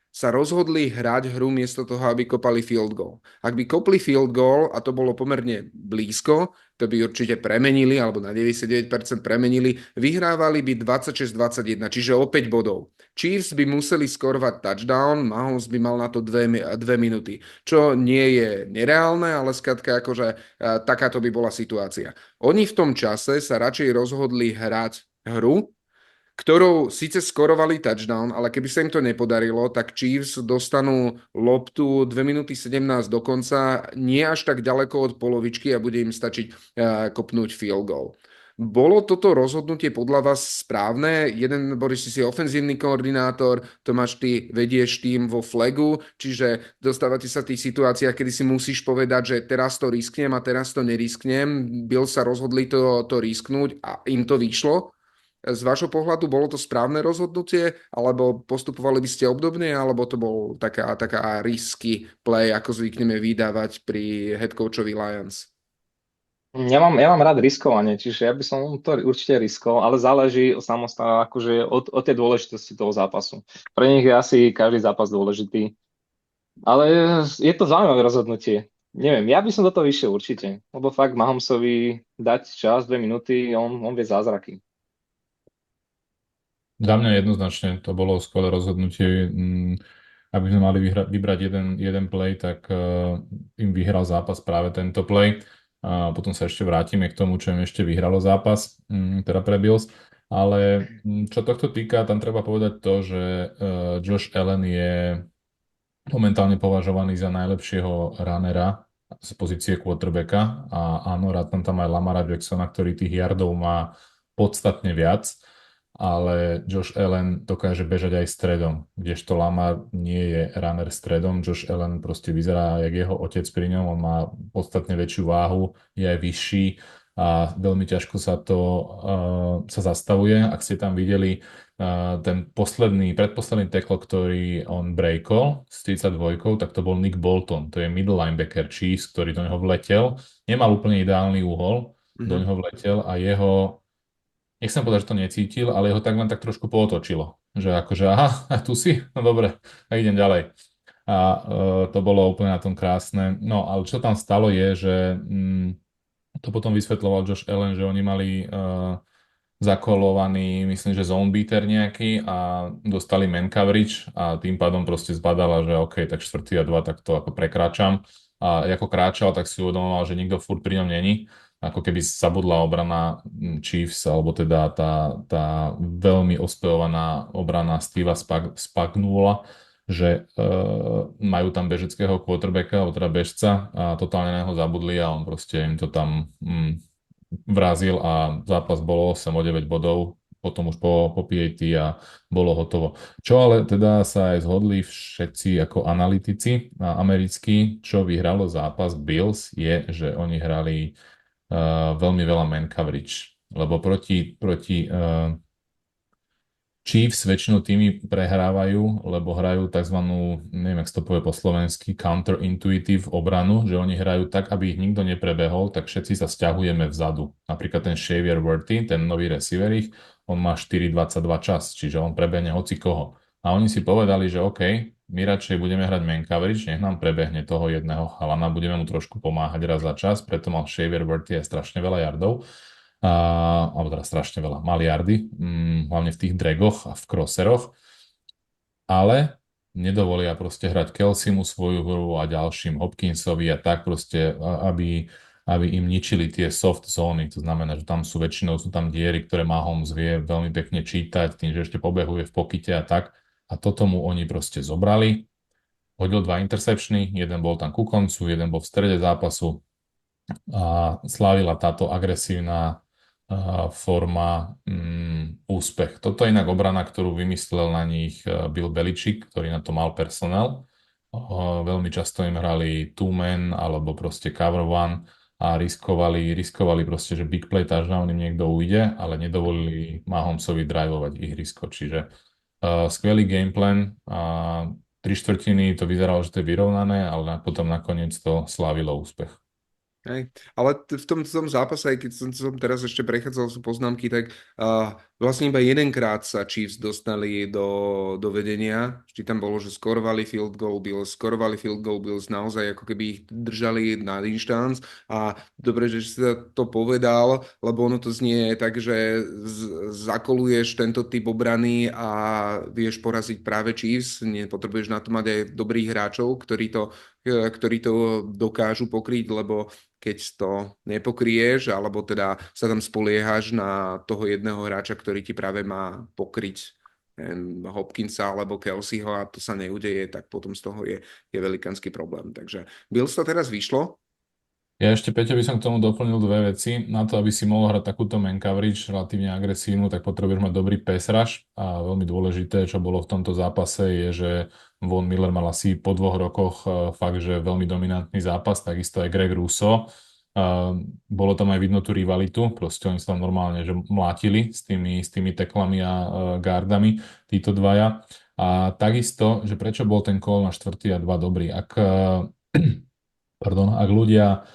sa rozhodli hrať hru miesto toho, aby kopali field goal. Ak by kopli field goal, a to bolo pomerne blízko, to by určite premenili, alebo na 99% premenili, vyhrávali by 26-21, čiže o 5 bodov. Chiefs by museli skorovať touchdown, Mahomes by mal na to 2 minúty, čo nie je nereálne, ale skrátka akože takáto by bola situácia. Oni v tom čase sa radšej rozhodli hrať hru, ktorou síce skorovali touchdown, ale keby sa im to nepodarilo, tak Chiefs dostanú loptu 2 minúty 17 do konca, nie až tak ďaleko od polovičky a bude im stačiť kopnúť field goal. Bolo toto rozhodnutie podľa vás správne? Boris, si ofenzívny koordinátor, Tomáš, ty vedieš tým vo flagu, čiže dostávate sa v tých situáciách, kedy si musíš povedať, že teraz to risknem a teraz to nerisknem. Bills sa rozhodli to risknúť a im to vyšlo. Z vášho pohľadu bolo to správne rozhodnutie, alebo postupovali by ste obdobne, alebo to bol taká risky play, ako zvykneme vydávať pri head coachovi Lions? Ja mám rád riskovanie, čiže ja by som to určite riskol, ale záleží samostatne akože od tej dôležitosti toho zápasu. Pre nich je asi každý zápas dôležitý, ale je to zaujímavé rozhodnutie. Neviem, ja by som do toho išiel určite, lebo fakt Mahomesovi dať čas, 2 minúty, on vie zázraky. Za mňa jednoznačne to bolo skvelé rozhodnutie. Aby sme mali vybrať jeden play, tak im vyhral zápas práve tento play. A potom sa ešte vrátime k tomu, čo im ešte vyhralo zápas, teda pre Bills. Ale čo tohto týka, tam treba povedať to, že Josh Allen je momentálne považovaný za najlepšieho runnera z pozície quarterbacka. A áno, rád tam aj Lamara Jacksona, ktorý tých yardov má podstatne viac, ale Josh Allen dokáže bežať aj stredom, kdežto Lamar nie je runner stredom. Josh Allen proste vyzerá jak jeho otec pri ňom, on má podstatne väčšiu váhu, je aj vyšší a veľmi ťažko sa zastavuje. Ak ste tam videli ten predposledný tackle, ktorý on breakol s 32, tak to bol Nick Bolton, to je middle linebacker Chiefs, ktorý do neho vletel, nemal úplne ideálny uhol, do neho vletel a nechcem povedať, že to necítil, ale jeho tak len tak trošku pootočilo. Že akože, aha, tu si? No dobre, a idem ďalej. A to bolo úplne na tom krásne. No, ale čo tam stalo je, že to potom vysvetľoval Josh Allen, že oni mali zakolovaný, myslím, že zone beater nejaký a dostali man coverage a tým pádom proste zbadala, že OK, tak 4. a 2, tak to ako prekráčam. A ako kráčal, tak si uvedomoval, že nikto furt pri ňom není. Ako keby zabudla obrana Chiefs, alebo teda tá veľmi ospevovaná obrana Steva Spagnuola, že majú tam bežeckého quarterbacka, alebo teda bežca a totálne na neho zabudli a on proste im to tam vrazil a zápas bol 8 o 9 bodov, potom už po PAT a bolo hotovo. Čo ale teda sa aj zhodli všetci ako analytici americkí, čo vyhralo zápas Bills, je, že oni hrali veľmi veľa man coverage, lebo proti Chiefs väčšinou tými prehrávajú, lebo hrajú tzv. Neviem, jak sa to povie po slovensky, counterintuitive obranu, že oni hrajú tak, aby ich nikto neprebehol, tak všetci sa stiahujeme vzadu. Napríklad ten Xavier Worthy, ten nový receiver ich, on má 4,22 čas, čiže on prebehne hoci koho. A oni si povedali, že OK, my radšej budeme hrať man coverage, nech nám prebehne toho jedného chalana, budeme mu trošku pomáhať raz za čas, preto mal Xavier Worthy aj strašne veľa yardov alebo teda strašne veľa, maliardy, hlavne v tých dragoch a v crosseroch, ale nedovolia proste hrať Kelseymu svoju hru a ďalším Hopkinsovi a tak proste, aby im ničili tie soft zóny. To znamená, že tam väčšinou sú tam diery, ktoré Mahomes vie veľmi pekne čítať, tým, že ešte pobehuje v pokite a tak. A toto mu oni proste zobrali. Hodil 2 interceptiony, jeden bol tam ku koncu, jeden bol v strede zápasu a slávila táto agresívna forma úspech. Toto je inak obrana, ktorú vymyslel na nich Bill Belichick, ktorý na to mal personál. Veľmi často im hrali two-man alebo proste cover one a riskovali proste, že big play touchdown im niekto ujde, ale nedovolili Mahomesovi drivovať ihrisko. Čiže skvelý gameplan a 3/4 to vyzeralo, že to je vyrovnané, ale potom nakoniec to slávilo úspech. Hej. Ale v tom zápase, aj keď som teraz ešte prechádzal sú poznámky, tak vlastne iba jedenkrát sa Chiefs dostali do vedenia. Vždy tam bolo, že skorovali field goal Bills, naozaj ako keby ich držali na inštanc. A dobre, že si to povedal, lebo ono to znie tak, že zakoluješ tento typ obrany a vieš poraziť práve Chiefs. Nepotrebuješ na to mať aj dobrých hráčov, ktorí to dokážu pokryť, lebo keď to nepokrieš, alebo teda sa tam spoliehaš na toho jedného hráča, ktorý ti práve má pokryť Hopkinsa alebo Kelseyho a to sa neudeje, tak potom z toho je velikánsky problém. Takže Bills to teraz vyšlo. Ja ešte, Peťo, by som k tomu doplnil dve veci. Na to, aby si mohol hrať takúto man coverage relatívne agresívnu, tak potrebuješ mať dobrý pass rush a veľmi dôležité, čo bolo v tomto zápase, je, že Von Miller mal asi po 2 rokoch fakt, že veľmi dominantný zápas, takisto aj Greg Russo. Bolo tam aj vidno tú rivalitu, proste oni sa tam normálne že mlátili s tými teklami a gardami, títo dvaja. A takisto, že prečo bol ten call na 4. a 2 dobrý. Ak ľudia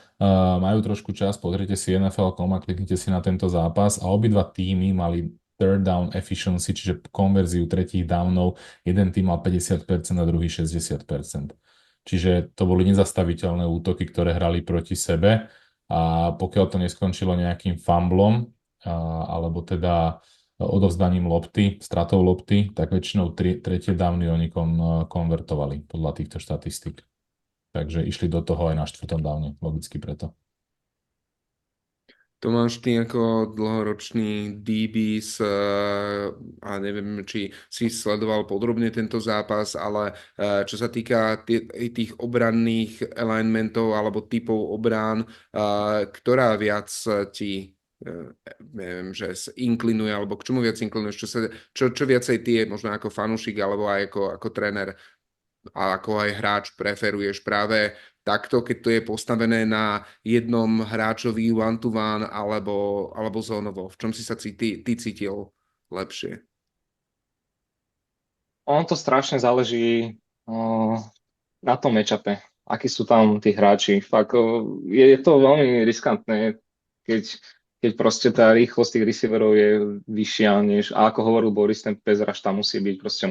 majú trošku čas, pozrite si NFL.com a kliknite si na tento zápas a obidva týmy mali third down efficiency, čiže konverziu tretích downov. Jeden tým mal 50% a druhý 60%. Čiže to boli nezastaviteľné útoky, ktoré hrali proti sebe a pokiaľ to neskončilo nejakým fumblom alebo teda odovzdaním lopty, stratou lopty, tak väčšinou tretie downy oni konvertovali podľa týchto štatistík. Takže išli do toho aj na 4. downe, logicky preto. Tomáš, ty ako dlhoročný DB a neviem, či si sledoval podrobne tento zápas, ale čo sa týka tých obranných alignmentov alebo typov obrán, ktorá viac ti neviem, že inklinuje, alebo k čomu viac inklinuješ, čo viacej ty, možno ako fanúšik, alebo aj ako tréner a ako aj hráč preferuješ práve takto, keď to je postavené na jednom hráčovi one-to-one alebo zónovo. V čom si sa ty cítil lepšie? Ono to strašne záleží na tom matchupe, akí sú tam tí hráči. Fakt, je to veľmi riskantné, keď proste tá rýchlosť tých receiverov je vyššia než, a ako hovoril Boris, ten pass rush tam musí byť, proste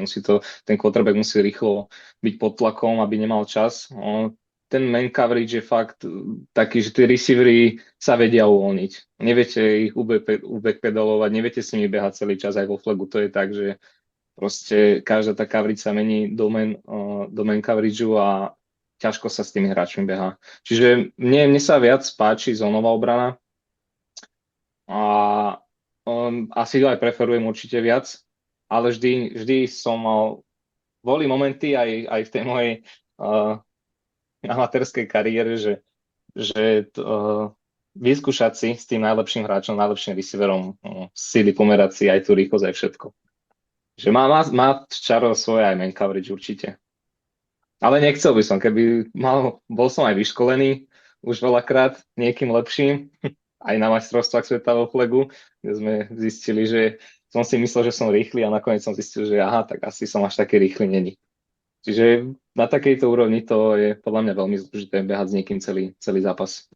ten quarterback musí rýchlo byť pod tlakom, aby nemal čas. ten man coverage je fakt taký, že tí receivery sa vedia uvoľniť. Neviete ich backpedalovať, neviete s nimi behať celý čas aj vo flagu. To je tak, že proste každá tá coverage sa mení do man coverageu a ťažko sa s tými hráčmi behá. Čiže mne sa viac páči zónová obrana a asi aj preferujem určite viac, ale vždy som mal, boli momenty aj v tej mojej amatérskej kariére, že vyskúšať si s tým najlepším hráčom, najlepším receiverom síly, pomerať si aj tú rýchlosť, aj všetko. Že má čaro svoje aj man coverage určite. Ale nechcel by som, bol som aj vyškolený už veľakrát niekým lepším, aj na majstrovstvách sveta vo flagu, kde sme zistili, že som si myslel, že som rýchly a nakoniec som zistil, že aha, tak asi som až taký rýchly není. Čiže na takejto úrovni to je podľa mňa veľmi zložité behať s niekým celý zápas.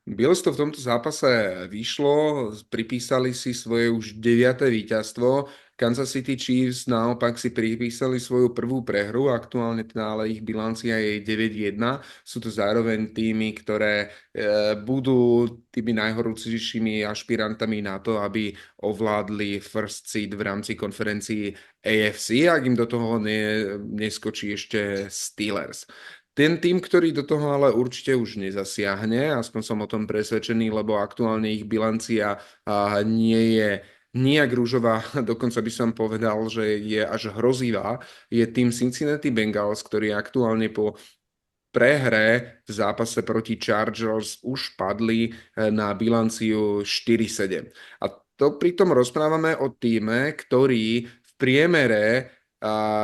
Bills to v tomto zápase vyšlo, pripísali si svoje už 9. víťazstvo. Kansas City Chiefs naopak si pripísali svoju prvú prehru, aktuálne teda ale ich bilancia je 9-1. Sú to zároveň týmy, ktoré budú tými najhorúcejšími ašpirantami na to, aby ovládli first seed v rámci konferencii AFC, ak im do toho neskočí ešte Steelers. Ten tým, ktorý do toho ale určite už nezasiahne, aspoň som o tom presvedčený, lebo aktuálne ich bilancia nie je nijak rúžová, dokonca by som povedal, že je až hrozivá, je tým Cincinnati Bengals, ktorý aktuálne po prehre v zápase proti Chargers už padli na bilanciu 4-7. A to pritom rozprávame o týme, ktorý v priemere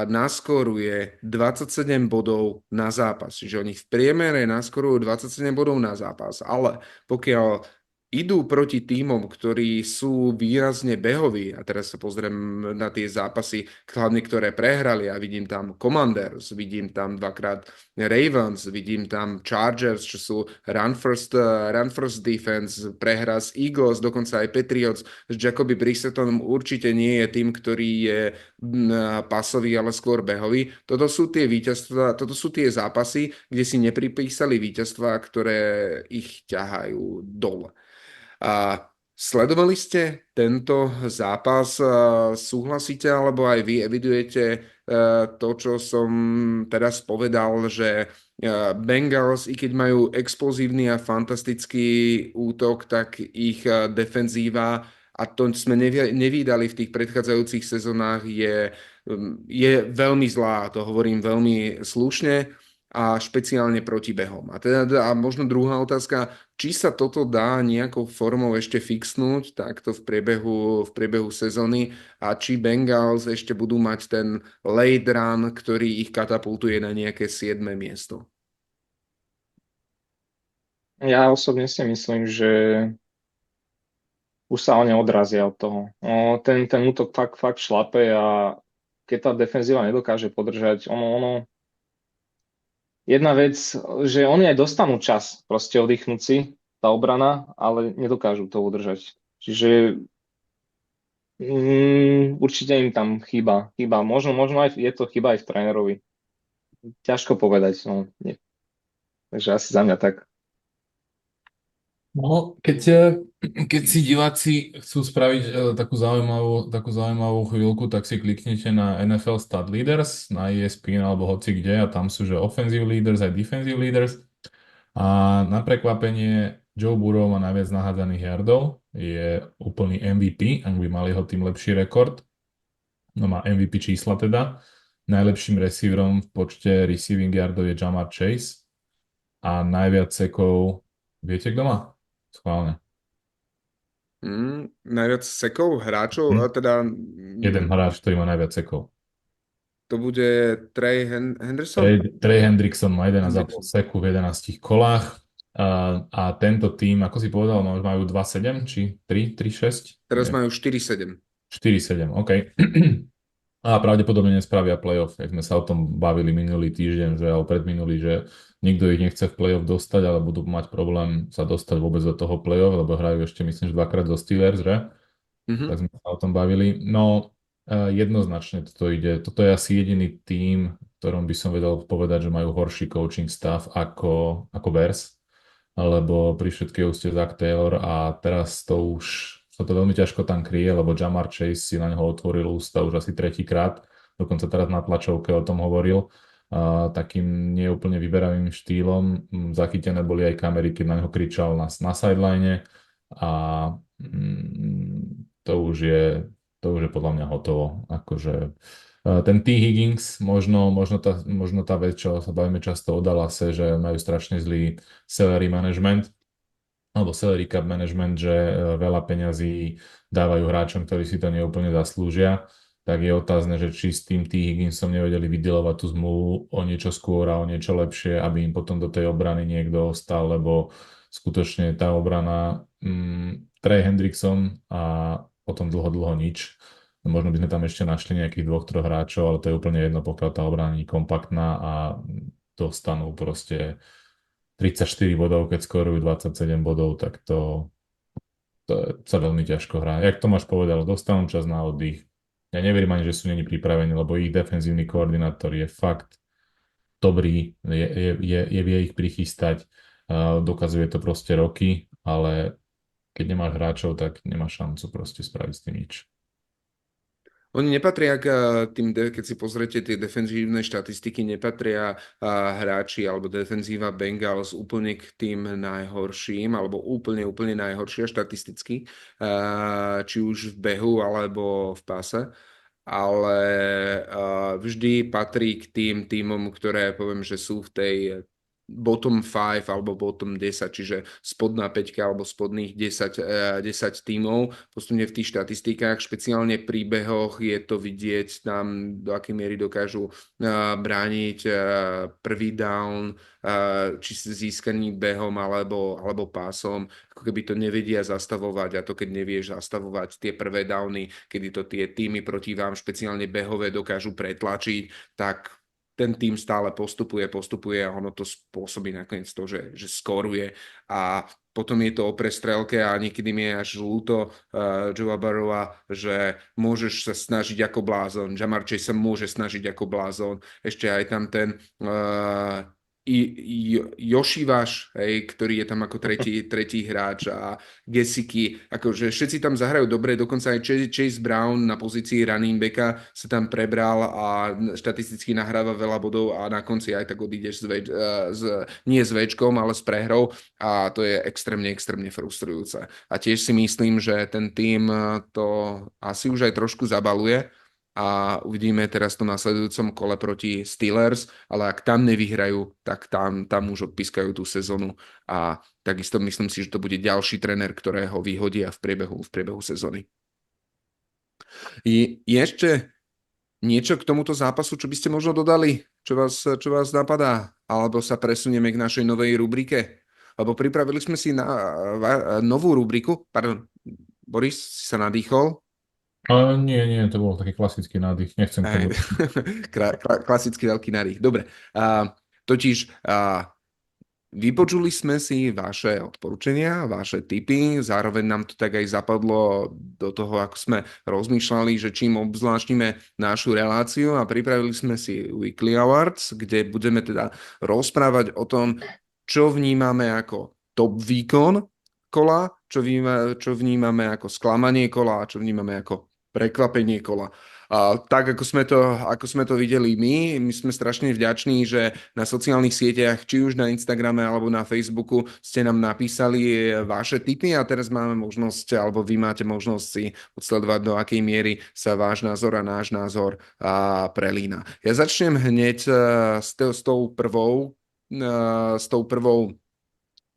naskoruje 27 bodov na zápas. Čiže oni v priemere naskorujú 27 bodov na zápas. Ale pokiaľ idú proti tímom, ktorí sú výrazne behoví, a teraz sa pozriem na tie zápasy, hlavne ktoré prehrali, a vidím tam Commanders, vidím tam dvakrát Ravens, vidím tam Chargers, čo sú run first defense, prehra z Eagles, dokonca aj Patriots s Jacoby Brissettom určite nie je tým, ktorý je pasový, ale skôr behový. Toto sú tie zápasy, kde si nepripísali víťazstvá, ktoré ich ťahajú dole. A sledovali ste tento zápas? Súhlasíte, alebo aj vy evidujete to, čo som teraz povedal, že Bengals, i keď majú explozívny a fantastický útok, tak ich defenzíva, a to sme nevídali v tých predchádzajúcich sezónach, je veľmi zlá, to hovorím veľmi slušne, a špeciálne proti behom. A možno druhá otázka, či sa toto dá nejakou formou ešte fixnúť takto v priebehu sezóny, a či Bengals ešte budú mať ten late run, ktorý ich katapultuje na nejaké 7. miesto. Ja osobne si myslím, že už sa oni odrazia od toho. Ten útok fakt šlape, a keď tá defenzíva nedokáže podržať, jedna vec, že oni aj dostanú čas proste oddychnúť si, tá obrana, ale nedokážu to udržať. Čiže určite im tam chýba. Možno aj je to chyba aj v trénerovi. Ťažko povedať. Takže asi za mňa tak. No, keď si diváci chcú spraviť takú zaujímavú chvíľku, tak si kliknite na NFL Stat Leaders na ESPN alebo hoci kde, a tam sú, že offensive leaders aj defensive leaders. A na prekvapenie Joe Burrow má najviac nahádzaných yardov, je úplný MVP, ak by mal jeho tým lepší rekord. No, má MVP čísla teda. Najlepším receiverom v počte receiving yardov je Ja'Marr Chase a najviac sekov, viete kto má? Schválne. Najviac sekov hráčov, teda jeden hráč, ktorý má najviac sekov. to bude Trey Henderson? Trey Hendrickson má 11,5 seku v 11 kolách. A tento tým, ako si povedal, majú 2-7 či 3-6? Teraz majú 4-7. 4-7, OK. A pravdepodobne nespravia playoff. Jak sme sa o tom bavili minulý týždeň, alebo predminulý, že nikto ich nechce v playoff dostať, ale budú mať problém sa dostať vôbec do toho playoff, lebo hrajú ešte, myslím, že 2-krát zo Steelers, že? Tak sme sa o tom bavili. No, Jednoznačne toto ide. Toto je asi jediný tím, v ktorom by som vedel povedať, že majú horší coaching staff ako Bears, lebo pri všetkej úcte Zach Taylor a teraz to už sa to veľmi ťažko tam kryje, lebo Jamar Chase si na neho otvoril ústa už asi tretíkrát, dokonca teraz na tlačovke o tom hovoril, takým neúplne vyberavým štýlom. Zachytené boli aj kamery, keď na neho kričal na sideline a to už je podľa mňa hotovo. Akože ten T. Higgins, možno tá vec, čo sa bavíme často o Dallase, že majú strašne zlý salary management, alebo salary cap management, že veľa peňazí dávajú hráčom, ktorí si to neúplne zaslúžia, tak je otázne, že či s tým T. Higginsom nevedeli vydelovať tú zmluvu o niečo skôr a o niečo lepšie, aby im potom do tej obrany niekto ostal, lebo skutočne tá obrana Trey Hendrickson a potom dlho nič. Možno by sme tam ešte našli nejakých 2-3 hráčov, ale to je úplne jedno, pokiaľ tá obrana nie je kompaktná a dostanú proste 34 bodov, keď skorujú 27 bodov, tak to sa veľmi ťažko hrá. Jak Tomáš povedal, dostanú čas na oddych. Ja neverím ani, že sú není pripravení, lebo ich defenzívny koordinátor je fakt dobrý, vie ich prichystať, dokazuje to proste roky, ale keď nemáš hráčov, tak nemáš šancu proste spraviť s tým nič. Oni nepatria keď si pozriete tie defenzívne štatistiky, nepatria hráči alebo defenzíva Bengals úplne k tým najhorším, alebo úplne najhoršia štatisticky, či už v behu alebo v pase, ale vždy patrí k tým tímom, ktoré poviem, že sú v tej bottom 5 alebo bottom 10, čiže spodná 5 alebo spodných 10 tímov. Postupne v tých štatistikách, špeciálne v príbehoch je to vidieť tam, do akej miery dokážu brániť prvý down, či získaný behom alebo pásom, ako keby to nevedia zastavovať, a to keď nevieš zastavovať tie prvé downy, kedy to tie týmy proti vám, špeciálne behové, dokážu pretlačiť, tak ten tým stále postupuje a ono to spôsobí nakoniec to, že skoruje a potom je to o prestrelke a niekedy mi je až ľúto Joea Burrowa, že môžeš sa snažiť ako blázon, Jamar Chase sa môže snažiť ako blázon, ešte aj tam ten Jošivaš, ktorý je tam ako tretí hráč a Gesicki, akože všetci tam zahrajú dobre, dokonca aj Chase Brown na pozícii running backa sa tam prebral a štatisticky nahráva veľa bodov a na konci aj tak odídeš nie s Včkom, ale s prehrou a to je extrémne frustrujúce. A tiež si myslím, že ten tým to asi už aj trošku zabaluje, a uvidíme teraz to nasledujúcom kole proti Steelers, ale ak tam nevyhrajú, tak tam už odpískajú tú sezónu a takisto myslím si, že to bude ďalší tréner, ktorého vyhodia v priebehu sezóny. Je ešte niečo k tomuto zápasu, čo by ste možno dodali? Čo vás napadá? Alebo sa presunieme k našej novej rubrike? Lebo pripravili sme si novú rubriku. Pardon, Boris, si sa nadýchol? Nie, to bol taký klasický nádych. Nechcem k tomu. Klasický veľký nádych. Dobre. Vypočuli sme si vaše odporúčania, vaše tipy, zároveň nám to tak aj zapadlo do toho, ako sme rozmýšľali, že čím obzvláštime našu reláciu, a pripravili sme si Weekly Awards, kde budeme teda rozprávať o tom, čo vnímame ako top výkon kola, čo vnímame ako sklamanie kola a čo vnímame ako prekvapenie kola. A tak, ako sme to videli my sme strašne vďační, že na sociálnych sieťach, či už na Instagrame alebo na Facebooku, ste nám napísali vaše tipy a teraz máme možnosť, alebo vy máte možnosť si odsledovať, do akej miery sa váš názor a náš názor prelína. Ja začnem hneď s tou prvou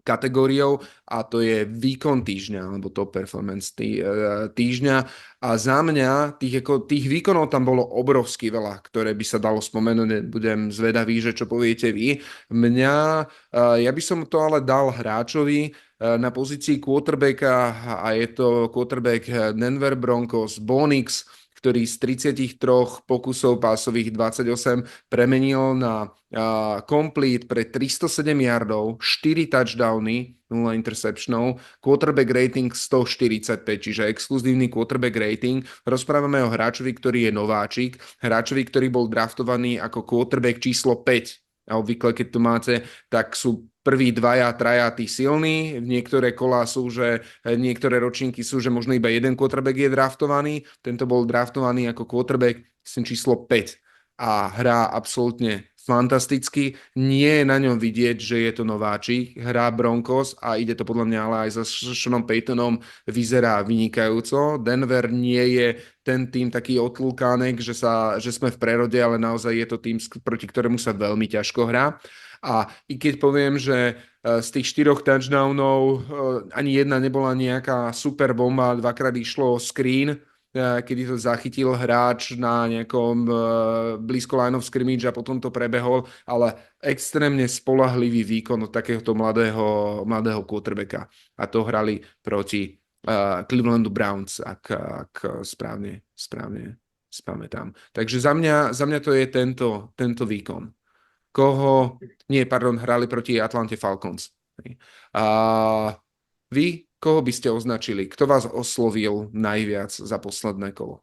kategóriou a to je výkon týždňa, alebo top performance týždňa. A za mňa tých výkonov tam bolo obrovsky veľa, ktoré by sa dalo spomenúť. Budem zvedavý, že čo poviete vy. Ja by som to ale dal hráčovi na pozícii quarterbacka a je to quarterback Denver Broncos, Bo Nix, ktorý z 33 pokusov pásových 28 premenil na complete pre 307 yardov, 4 touchdowny, 0 interceptionov, quarterback rating 145, čiže exkluzívny quarterback rating. Rozprávame o hráčovi, ktorý je nováčik, hráčovi, ktorý bol draftovaný ako quarterback číslo 5. A obvykle, keď to máte, tak sú prví dvaja, traja tí silní. Niektoré kolá sú, že niektoré ročníky sú, že možno iba jeden quarterback je draftovaný. Tento bol draftovaný ako quarterback číslo 5 a hrá absolútne fantasticky. Nie je na ňom vidieť, že je to nováčik. Hrá Broncos a ide to podľa mňa ale aj za Seanom Paytonom vyzerá vynikajúco. Denver nie je ten tým taký otlúkánek, že sme v prerode, ale naozaj je to tým, proti ktorému sa veľmi ťažko hrá. A i keď poviem, že z tých 4 touchdownov ani jedna nebola nejaká super bomba, dvakrát išlo screen, kedy to zachytil hráč na nejakom blízko line of scrimmage a potom to prebehol, ale extrémne spolahlivý výkon od takéhoto mladého quarterbacka. A to hrali proti Clevelandu Browns, ak správne spamätám. Takže za mňa to je tento výkon. Hrali proti Atlante Falcons. Vy, koho by ste označili? Kto vás oslovil najviac za posledné kolo?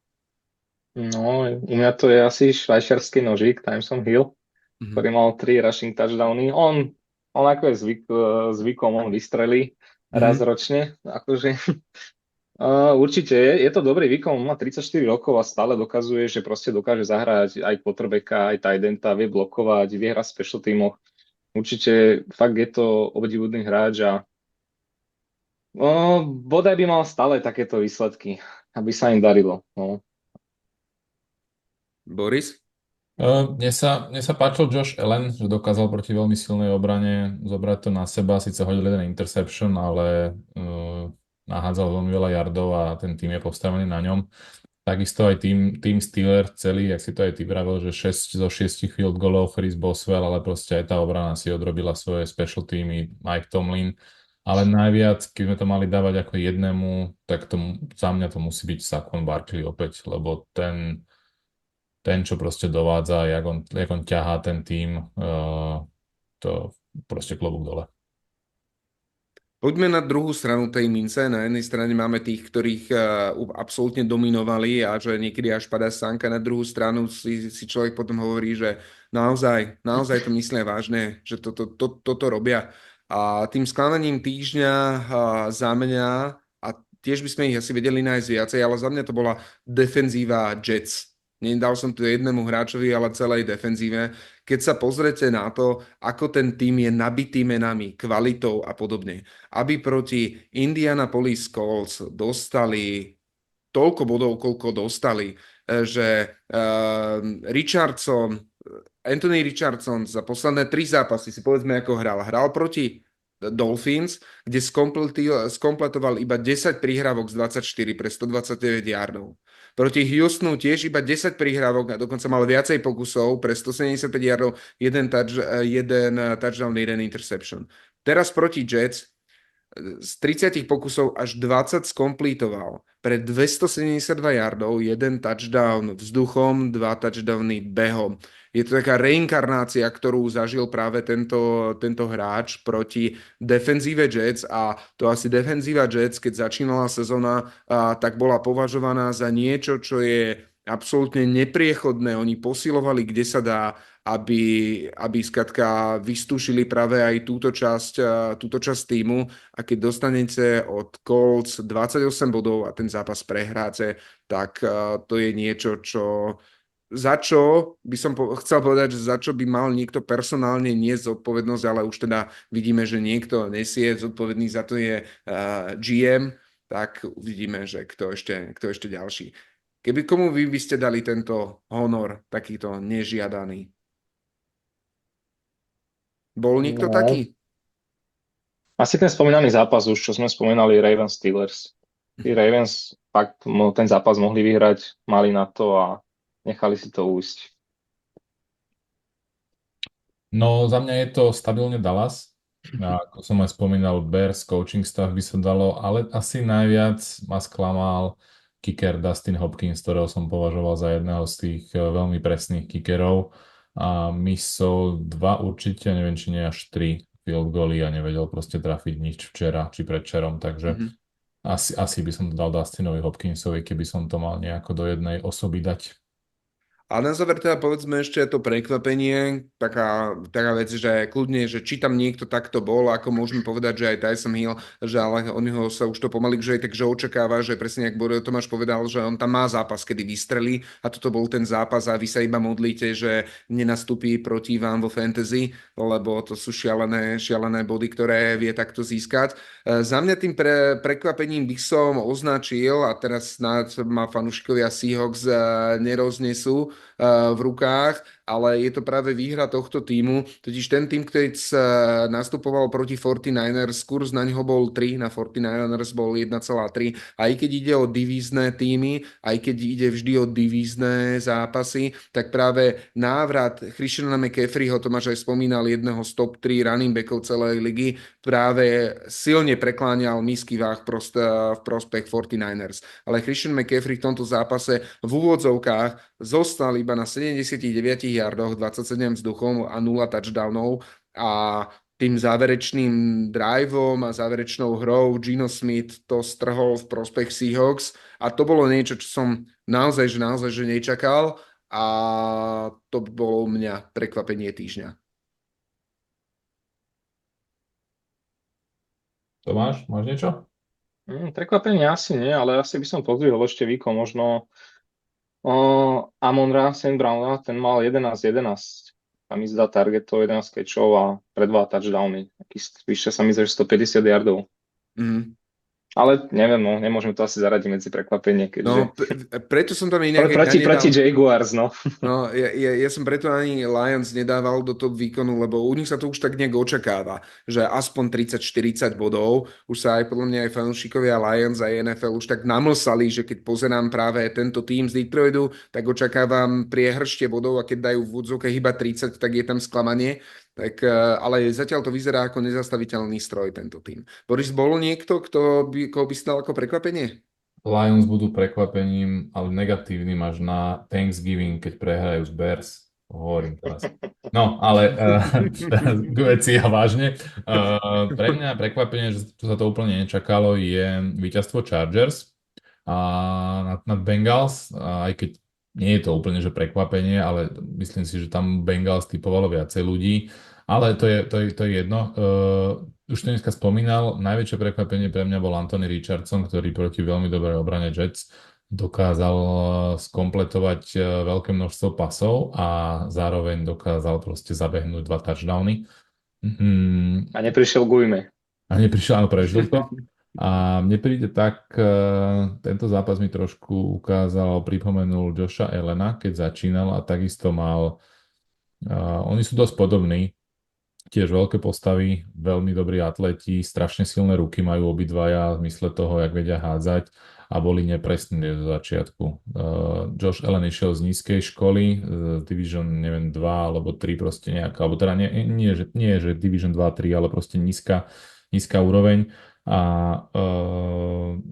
No, u mňa to je asi švajčiarsky nožík, Tyson Hill, ktorý mal 3 rushing touchdowny. On ako je zvykom, on vystrelí raz ročne. Akože, určite je to dobrý výkon, má 34 rokov a stále dokazuje, že proste dokáže zahrať aj quarterbacka, aj tight enda, vie blokovať, vie hrať v special teamoch. Určite fakt je to obdivuhodný hráč a bodaj by mal stále takéto výsledky, aby sa im darilo. No. Boris? Mne sa páčil Josh Allen, že dokázal proti veľmi silnej obrane zobrať to na seba, síce hodil jeden interception, ale nahádzal veľmi veľa yardov a ten tým je postavený na ňom. Takisto aj tým Steelers celý, jak si to aj ty pravil, že 6 zo 6 field goalov Chris Boswell, ale proste aj tá obrana si odrobila svoje special teamy, Mike Tomlin. Ale najviac, keď sme to mali dávať ako jednému, tak za mňa to musí byť Saquon Barkley opäť, lebo ten čo proste dovádza, jak on ťahá ten tím, to proste klobúk dole. Poďme na druhú stranu tej mince. Na jednej strane máme tých, ktorých absolútne dominovali a že niekedy až padá sánka. Na druhú stranu si človek potom hovorí, že naozaj to myslia vážne, že toto robia. A tým sklamaním týždňa za mňa, a tiež by sme ich asi vedeli nájsť viacej, ale za mňa to bola defenzíva Jets. Nedal som tu jednému hráčovi, ale celej defenzíve. Keď sa pozrete na to, ako ten tým je nabitý menami, kvalitou a podobne, aby proti Indianapolis Colts dostali toľko bodov, koľko dostali, že Anthony Richardson za posledné 3 zápasy, si povedzme, ako hral proti Dolphins, kde skompletoval iba 10 prihrávok z 24 pre 129 yardov. Proti Houstonu tiež iba 10 prihrávok a dokonca mal viacej pokusov pre 175 yardov, jeden touchdown, jeden interception. Teraz proti Jets z 30 pokusov až 20 skompletoval pre 272 yardov, jeden touchdown vzduchom, 2 touchdowny behom. Je to taká reinkarnácia, ktorú zažil práve tento hráč proti defenzíve Jets a to asi defenzíva Jets, keď začínala sezóna, tak bola považovaná za niečo, čo je absolútne nepriechodné. Oni posilovali, kde sa dá, aby skrátka vystúšili práve aj túto časť týmu a keď dostanete od Colts 28 bodov a ten zápas prehráte, tak to je niečo, za čo by som chcel povedať, že za čo by mal niekto personálne niesť zodpovednosť, ale už teda vidíme, že niekto nesie zodpovedný, za to je GM, tak uvidíme, že kto ešte ďalší. Komu vy by ste dali tento honor, takýto nežiadaný? Bol niekto taký? Asi ten spomínaný zápas už, čo sme spomínali, Ravens Steelers. Tí Ravens fakt ten zápas mohli vyhrať, mali na to a nechali si to ujsť. No, za mňa je to stabilne Dallas. A ako som aj spomínal, Bears, coaching staff by sa dalo, ale asi najviac ma sklamal kicker Dustin Hopkins, ktorého som považoval za jedného z tých veľmi presných kickerov a misol 2 určite, neviem, či nie až 3 field goaly a nevedel proste trafiť nič včera či predvčerom, takže Mhm. asi by som to dal Dustinovi Hopkinsovi, keby som to mal nejako do jednej osoby dať. A na záver teda povedzme ešte to prekvapenie, taká vec, že kľudne, že či tam niekto takto bol, ako môžeme povedať, že aj Tyson Hill, že ale od neho sa už to pomaly že takže očakáva, že presne ako Boris Tomáš povedal, že on tam má zápas, kedy vystrelí a toto bol ten zápas a vy sa iba modlíte, že nenastúpi proti vám vo fantasy, lebo to sú šialené body, ktoré vie takto získať. Za mňa tým prekvapením by som označil, a teraz snáď ma fanúšikovia Seahawks neroznesú, v rukách, ale je to práve výhra tohto týmu. Totiž ten tým, ktorý nastupoval proti 49ers, kurz na ňoho bol 3, na 49ers bol 1,3. Aj keď ide o divízne týmy, aj keď ide vždy o divízne zápasy, tak práve návrat Christiana McCaffreyho, Tomáš aj spomínal, jedného z top 3 running backov celej ligy, práve silne prekláňal nízky váh v prospech 49ers. Ale Christian McCaffrey v tomto zápase v úvodzovkách zostal iba na 79 yardoch, 27 vzduchom a 0 touchdownov a tým záverečným driveom a záverečnou hrou Geno Smith to strhol v prospech Seahawks a to bolo niečo, čo som naozaj že nečakal a to bolo u mňa prekvapenie týždňa. Tomáš, máš niečo? Prekvapenie asi nie, ale asi by som pozdvihol ešte výkon možno Amon-Ra St. Browna, ten mal 11-11. Tam mi zdá targetov 11 catchov a pre 2 touchdowny. Vyššie sa mi zdá, že 150 yardov. Mm. Ale neviem, no, nemôžeme to asi zaradiť medzi prekvapenie, No, keďže... preto som tam inak Proti Jaguars, no. No, ja som preto ani Lions nedával do top výkonu, lebo u nich sa to už tak nejak očakáva, že aspoň 30-40 bodov. Už sa aj podľa mňa aj fanúšikovia Lions a NFL už tak namlsali, že keď pozerám práve tento tým z Detroitu, tak očakávam priehršte bodov a keď dajú v úvodzovkách iba 30, tak je tam sklamanie. Tak, ale zatiaľ to vyzerá ako nezastaviteľný stroj tento tým. Boris, bol niekto, koho by stal ako prekvapenie? Lions budú prekvapením, ale negatívnym až na Thanksgiving, keď prehrajú z Bears. Hovorím teraz. No, ale k veci a vážne. Pre mňa prekvapenie, že sa to úplne nečakalo, je víťazstvo Chargers a nad Bengals, aj keď nie je to úplne že prekvapenie, ale myslím si, že tam Bengals typovalo viacej ľudí. Ale to je jedno. Už to dneska spomínal, najväčšie prekvapenie pre mňa bol Anthony Richardson, ktorý proti veľmi dobrej obrane Jets dokázal skompletovať veľké množstvo pasov a zároveň dokázal proste zabehnúť 2 touchdowny. A neprišiel k ujme. A neprišiel, áno, prežil to. A mne príde tak, tento zápas mi trošku pripomenul Josha Allena, keď začínal a takisto oni sú dosť podobní, tiež veľké postavy, veľmi dobrí atleti, strašne silné ruky majú obidvaja v zmysle toho, jak vedia hádzať a boli nepresní zo začiatku. Josh Allen išiel z nízkej školy, Division, neviem, 2 alebo 3 proste nejaká, alebo teda nie, že Division 2, 3, ale proste nízka úroveň. A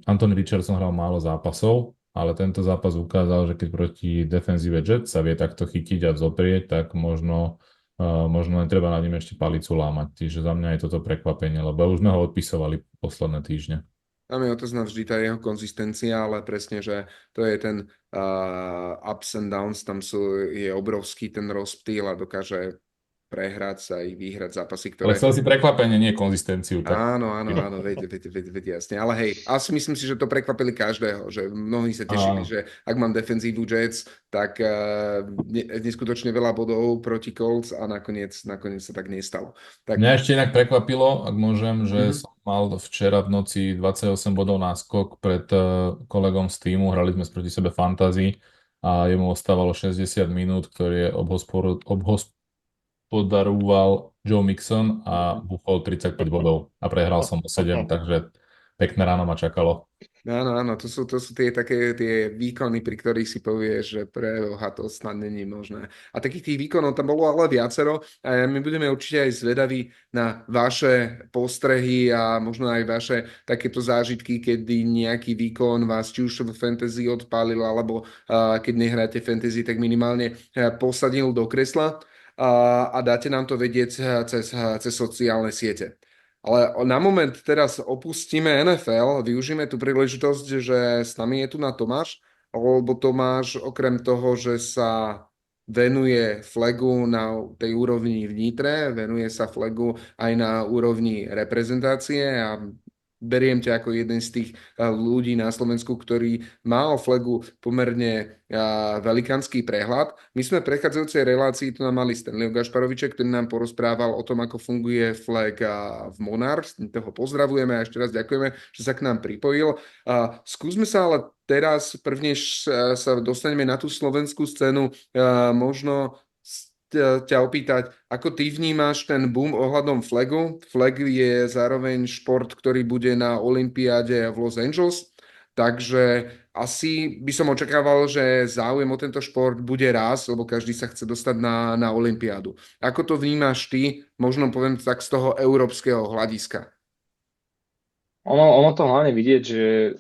Anthony Richardson hral málo zápasov, ale tento zápas ukázal, že keď proti defenzíve Jets sa vie takto chytiť a vzoprieť, tak možno len treba nad ním ešte palicu lámať. Čiže za mňa je toto prekvapenie, lebo už sme ho odpisovali posledné týždne. Tam je otázna vždy tá jeho konzistencia, ale presne, že to je ten ups and downs, je obrovský ten rozptýl a dokáže prehrať sa i vyhrať zápasy, ktoré... Ale chcel si prekvapenie, nie konzistenciu. Tak... Áno, veď jasne. Ale hej, asi myslím si, že to prekvapili každého, že mnohí sa tešili, že ak mám defenzívu Jets, tak neskutočne veľa bodov proti Colts a nakoniec sa tak nestalo. Tak... Mňa ešte inak prekvapilo, ak môžem, že som mal včera v noci 28 bodov náskok pred kolegom z týmu, hrali sme proti sebe fantasy a jemu ostávalo 60 minút, ktorý je podaroval Joe Mixon a búchol 35 bodov a prehral som o 7, takže pekné ráno ma čakalo. Áno, áno, to sú tie také tie výkony, pri ktorých si povieš, že preboha, to snad není možné. A takých tých výkonov tam bolo ale viacero a my budeme určite aj zvedaví na vaše postrehy a možno aj vaše takéto zážitky, kedy nejaký výkon vás či už v fantasy odpálil, alebo keď nehráte fantasy, tak minimálne posadil do kresla a dáte nám to vedieť cez sociálne siete. Ale na moment teraz opustíme NFL, využijeme tú príležitosť, že s nami je tu na Tomáš, lebo Tomáš okrem toho, že sa venuje flagu na tej úrovni v Nitre, venuje sa flagu aj na úrovni reprezentácie a beriem ťa ako jeden z tých ľudí na Slovensku, ktorý má o flagu pomerne velikánsky prehľad. My sme v prechádzajúcej relácii tu nám mali Stanleyho Gašparoviča, ktorý nám porozprával o tom, ako funguje flag v Monarch. Toho pozdravujeme a ešte raz ďakujeme, že sa k nám pripojil. Skúsme sa ale teraz, prvnež sa dostaneme na tú slovenskú scénu, možno ťa opýtať, ako ty vnímaš ten boom ohľadom flagu? Flag je zároveň šport, ktorý bude na olympiáde v Los Angeles, takže asi by som očakával, že záujem o tento šport bude rásť, lebo každý sa chce dostať na olympiádu. Ako to vnímaš ty? Možno poviem tak z toho európskeho hľadiska. Ono to hlavne vidieť, že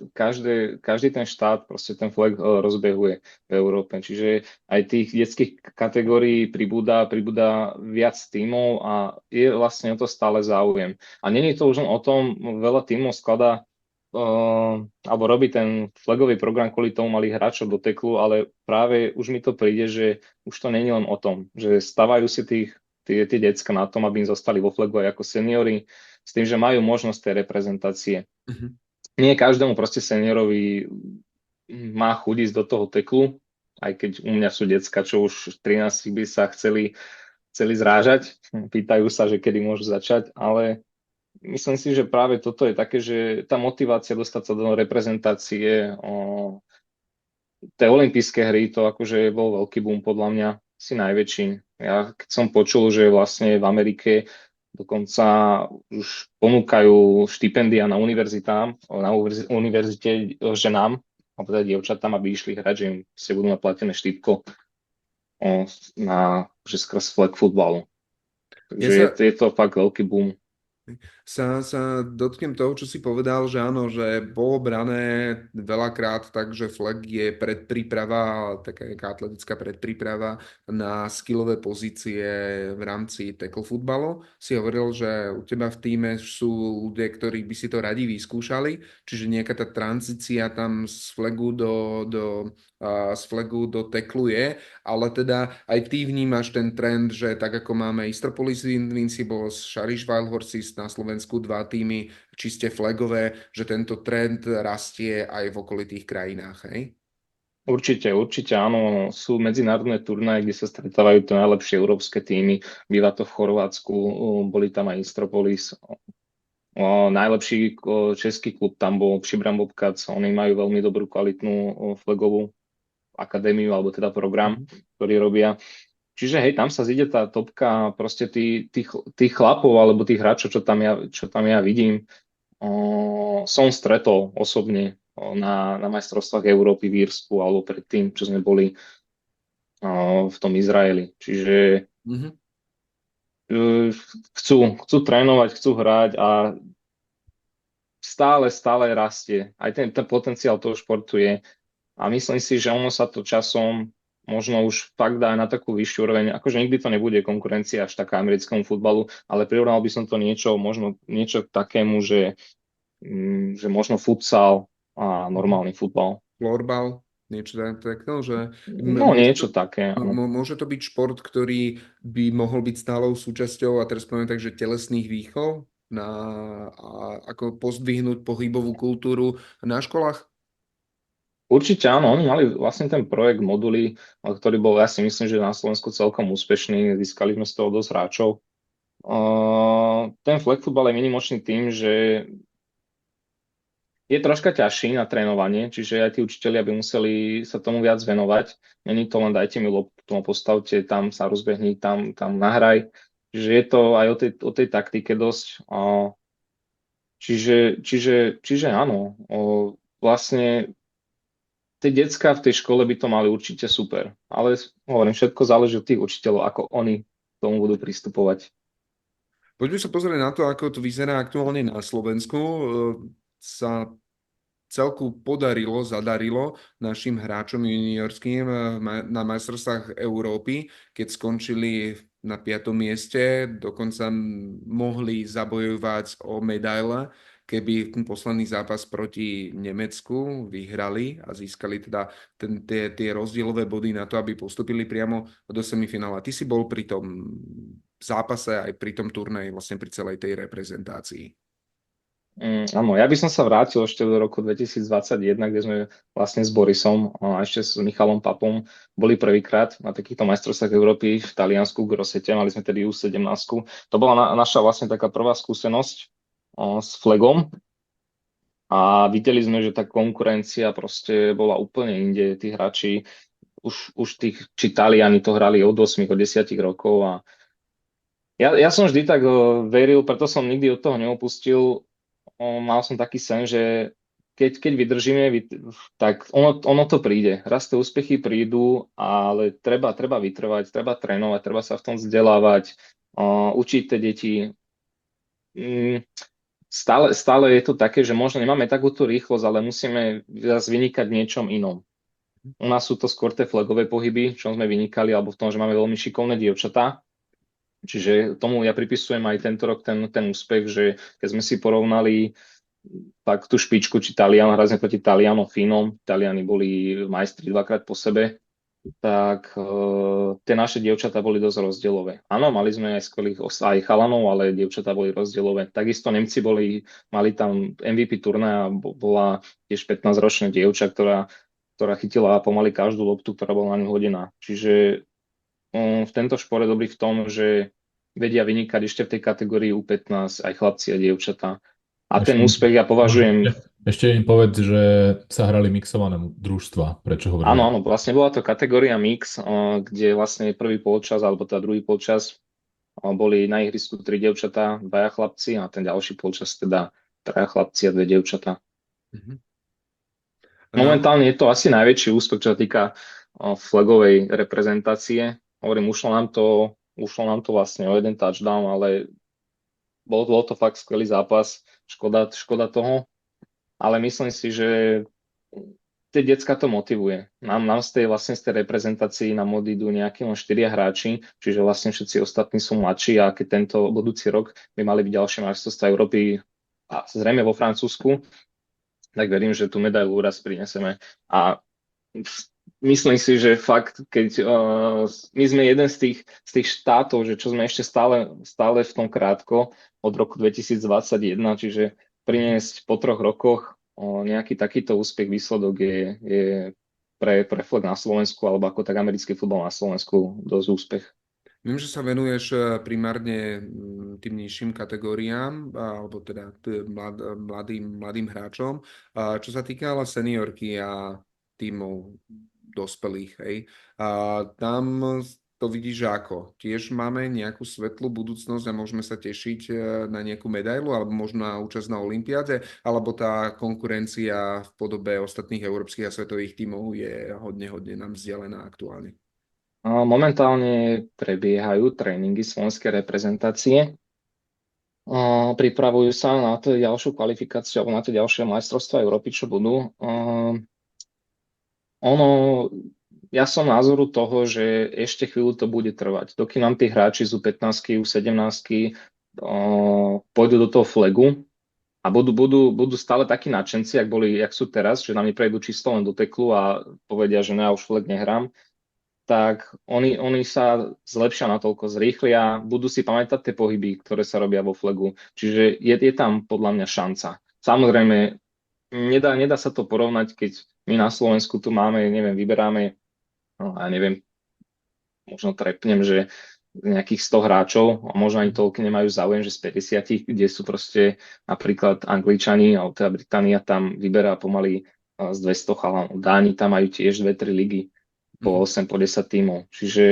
každý ten štát proste ten flag rozbehuje v Európe. Čiže aj tých detských kategórií pribúda viac tímov a je vlastne o to stále záujem. A není to už len o tom, veľa tímov skladá alebo robí ten flagový program kvôli tomu malých hráčov do teklu, ale práve už mi to príde, že už to není len o tom, že stavajú si tie decka na tom, aby im zostali vo flagu aj ako seniori, s tým, že majú možnosť tej reprezentácie. Mhm. Nie každému proste seniorovi má chuť ísť do toho teklu, aj keď u mňa sú decka, čo už 13 by sa chceli zrážať, pýtajú sa, že kedy môžu začať, ale myslím si, že práve toto je také, že tá motivácia dostať sa do reprezentácie, tie olympijské hry, to akože bol veľký boom podľa mňa, si najväčší. Ja keď som počul, že vlastne v Amerike dokonca už ponúkajú štipendia na univerzitám, na univerzite ženám, alebo teda dievčatám, aby išli hrať, že im si budú naplatené štítko že skrz flag futbalu. Takže je to fakt veľký boom. Sa dotknem toho, čo si povedal, že áno, že bolo brané veľakrát tak, že flag je predpríprava, taká atletická predpríprava na skillové pozície v rámci tackle futbalu. Si hovoril, že u teba v týme sú ľudia, ktorí by si to radi vyskúšali, čiže nejaká tá tranzícia tam z flagu do tacklu je, ale teda aj ty vnímaš ten trend, že tak ako máme Istropolis Invincibles, Šariš Wild Horses na Slovensku, dva týmy čiste flagové, že tento trend rastie aj v okolitých krajinách, hej? Určite áno. Sú medzinárodné turnaje, kde sa stretávajú tie najlepšie európske týmy. Býva to v Chorvátsku, boli tam aj Istropolis. Najlepší český klub tam bol Příbram Bobcats. Oni majú veľmi dobrú kvalitnú flagovú akadémiu, alebo teda program, ktorý robia. Čiže hej, tam sa zíde tá topka, proste tých chlapov alebo tých hráčov, čo tam ja vidím, som stretol osobne na majstrovstvách Európy v Írsku alebo predtým, čo sme boli v tom Izraeli. Čiže chcú trénovať, chcú hrať a stále rastie. Aj ten potenciál toho športu je. A myslím si, že ono sa to časom možno už fakt dá na takú vyššiu úroveň. Akože nikdy to nebude konkurencia až taká americkému futbalu, ale prirovnal by som to možno niečo k takému, že možno futsal a normálny futbal. Florbal, niečo také, že... No niečo také. Môže to byť šport, ktorý by mohol byť stálou súčasťou, a teraz poviem tak, že telesných výchov, ako pozdvihnúť pohybovú kultúru na školách? Určite áno, oni mali vlastne ten projekt Moduly, ktorý bol, ja si myslím, že na Slovensku celkom úspešný, získali sme z toho dosť hráčov. Ten flag football je minimočný tým, že je troška ťažší na trénovanie, čiže aj tí učitelia by museli sa tomu viac venovať. Není to len dajte mi loptu, postavte, tam sa rozbehni, tam nahraj. Čiže je to aj o tej taktike dosť. Čiže áno, vlastne tie decká v tej škole by to mali určite super. Ale hovorím, všetko záleží od tých učiteľov, ako oni k tomu budú pristupovať. Poďme sa pozrieť na to, ako to vyzerá aktuálne na Slovensku. Sa celku zadarilo našim hráčom juniorským na majstrovstvách Európy, keď skončili na 5. mieste, dokonca mohli zabojovať o medaile, keby ten posledný zápas proti Nemecku vyhrali a získali teda tie rozdielové body na to, aby postupili priamo do semifinále. Ty si bol pri tom zápase aj pri tom turnaji, vlastne pri celej tej reprezentácii. Áno, ja by som sa vrátil ešte do roku 2021, kde sme vlastne s Borisom a ešte s Michalom Papom boli prvýkrát na takýchto majstrovstvách Európy v Taliansku, v Grossete, mali sme tedy U17. To bola naša vlastne taká prvá skúsenosť s flagom a videli sme, že tá konkurencia proste bola úplne inde. Tí hráči, už či Taliani to hrali od 8, od 10 rokov a ja som vždy tak veril, preto som nikdy od toho neopustil. Mal som taký sen, že keď vydržíme, tak ono to príde. Raz tie úspechy prídu, ale treba vytrvať, treba trénovať, treba sa v tom vzdelávať, učiť tie deti. Stále je to také, že možno nemáme takúto rýchlosť, ale musíme zase vynikať v niečom inom. U nás sú to skôr tie flagové pohyby, čo sme vynikali, alebo v tom, že máme veľmi šikovné dievčatá. Čiže tomu ja pripisujem aj tento rok ten úspech, že keď sme si porovnali tak tú špičku, či hrali sme proti Talianom, Fínom, Taliani boli majstri dvakrát po sebe, tak tie naše dievčatá boli dosť rozdielové. Áno, mali sme aj skvelých aj chalanov, ale dievčatá boli rozdielové. Takisto Nemci mali tam MVP turnaja, bola tiež 15-ročná dievča, ktorá chytila pomaly každú loptu, ktorá bola na ňu hodená. Čiže v tento šport je dobrý v tom, že vedia vynikať ešte v tej kategórii U15 aj chlapci a dievčatá. A ten úspech ja považujem... Ešte im povedz, že sa hrali mixované družstva. Prečo hovorím? Áno, vlastne bola to kategória mix, kde vlastne prvý polčas, alebo teda druhý polčas boli na ihrisku 3 dievčatá, 2 chlapci a ten ďalší polčas teda 3 chlapci a 2 dievčatá. Momentálne je to asi najväčší úspech, čo sa týka flagovej reprezentácie. Hovorím, ušlo nám to vlastne o jeden touchdown, ale bol to fakt skvelý zápas. Škoda toho. Ale myslím si, že tie decka to motivuje. Nám z tej reprezentácii nám odídu nejakí len 4 hráči, čiže vlastne všetci ostatní sú mladší a keď tento budúci rok by mali byť ďalšie majstrovstvá Európy a zrejme vo Francúzsku, tak verím, že tú medailu raz prineseme. A myslím si, že fakt, keď my sme jeden z tých štátov, že čo sme ešte stále v tom krátko od roku 2021, čiže priniesť po 3 rokoch nejaký takýto úspech, výsledok je pre flag na Slovensku, alebo ako tak americký futbal na Slovensku dosť úspech. Viem, že sa venuješ primárne tým nižším kategóriám, alebo teda mladým hráčom. Čo sa týka ale seniorky a tímov dospelých, hej. Tam to vidíš ako? Tiež máme nejakú svetlú budúcnosť a môžeme sa tešiť na nejakú medailu, alebo možno na účasť na olympiáde, alebo tá konkurencia v podobe ostatných európskych a svetových tímov je hodne nám vzdialená aktuálne? Momentálne prebiehajú tréningy slovenskej reprezentácie. Pripravujú sa na tú ďalšiu kvalifikáciu alebo na tie ďalšie majstrovstvá Európy, čo budú. Ja som názoru toho, že ešte chvíľu to bude trvať. Dokým nám tí hráči z U15, U17 pôjdu do toho flagu a budú stále takí nadšenci, jak sú teraz, že nám neprejdú čisto len do teklu a povedia, že ja už flag nehrám, tak oni sa zlepšia natoľko, zrýchlia, budú si pamätať tie pohyby, ktoré sa robia vo flagu. Čiže je tam podľa mňa šanca. Samozrejme, nedá sa to porovnať, keď my na Slovensku tu máme, vyberáme, možno trepnem, že nejakých 100 hráčov a možno ani toľko nemajú záujem, že z 50, kde sú proste napríklad Angličani alebo teda Británia tam vyberá pomaly z 200 chalanov. Dáni tam majú tiež 2-3 ligy po 8, po 10 tímov. Čiže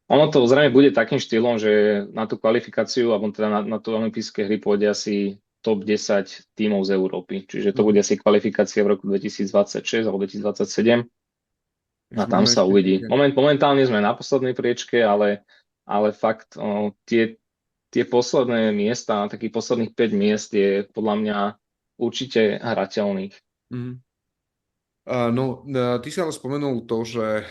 Ono to zrejme bude takým štýlom, že na tú kvalifikáciu, alebo teda na tú olympijské hry pôjde asi top 10 tímov z Európy. Čiže to bude asi kvalifikácia v roku 2026 alebo 2027 a Takže tam máme sa ešte uvidí. také. Momentálne sme na poslednej priečke, ale fakt tie posledné miesta, takých posledných 5 miest je podľa mňa určite hrateľných. Mhm. No, ty si ale spomenul to, že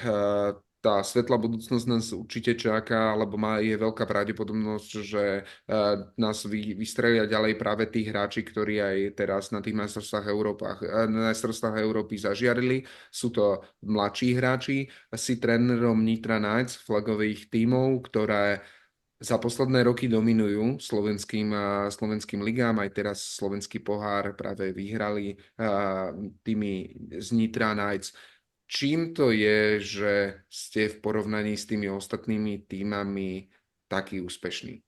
tá svetlá budúcnosť nás určite čaká, lebo je veľká pravdepodobnosť, že nás vystrelia ďalej práve tí hráči, ktorí aj teraz na tých majstrovstvách Európy zažiarili. Sú to mladší hráči. Si trénerom Nitra Knights, flagových tímov, ktoré za posledné roky dominujú slovenským ligám, aj teraz slovenský pohár práve vyhrali tými z Nitra Knights. Čím to je, že ste v porovnaní s tými ostatnými tímami takí úspešní?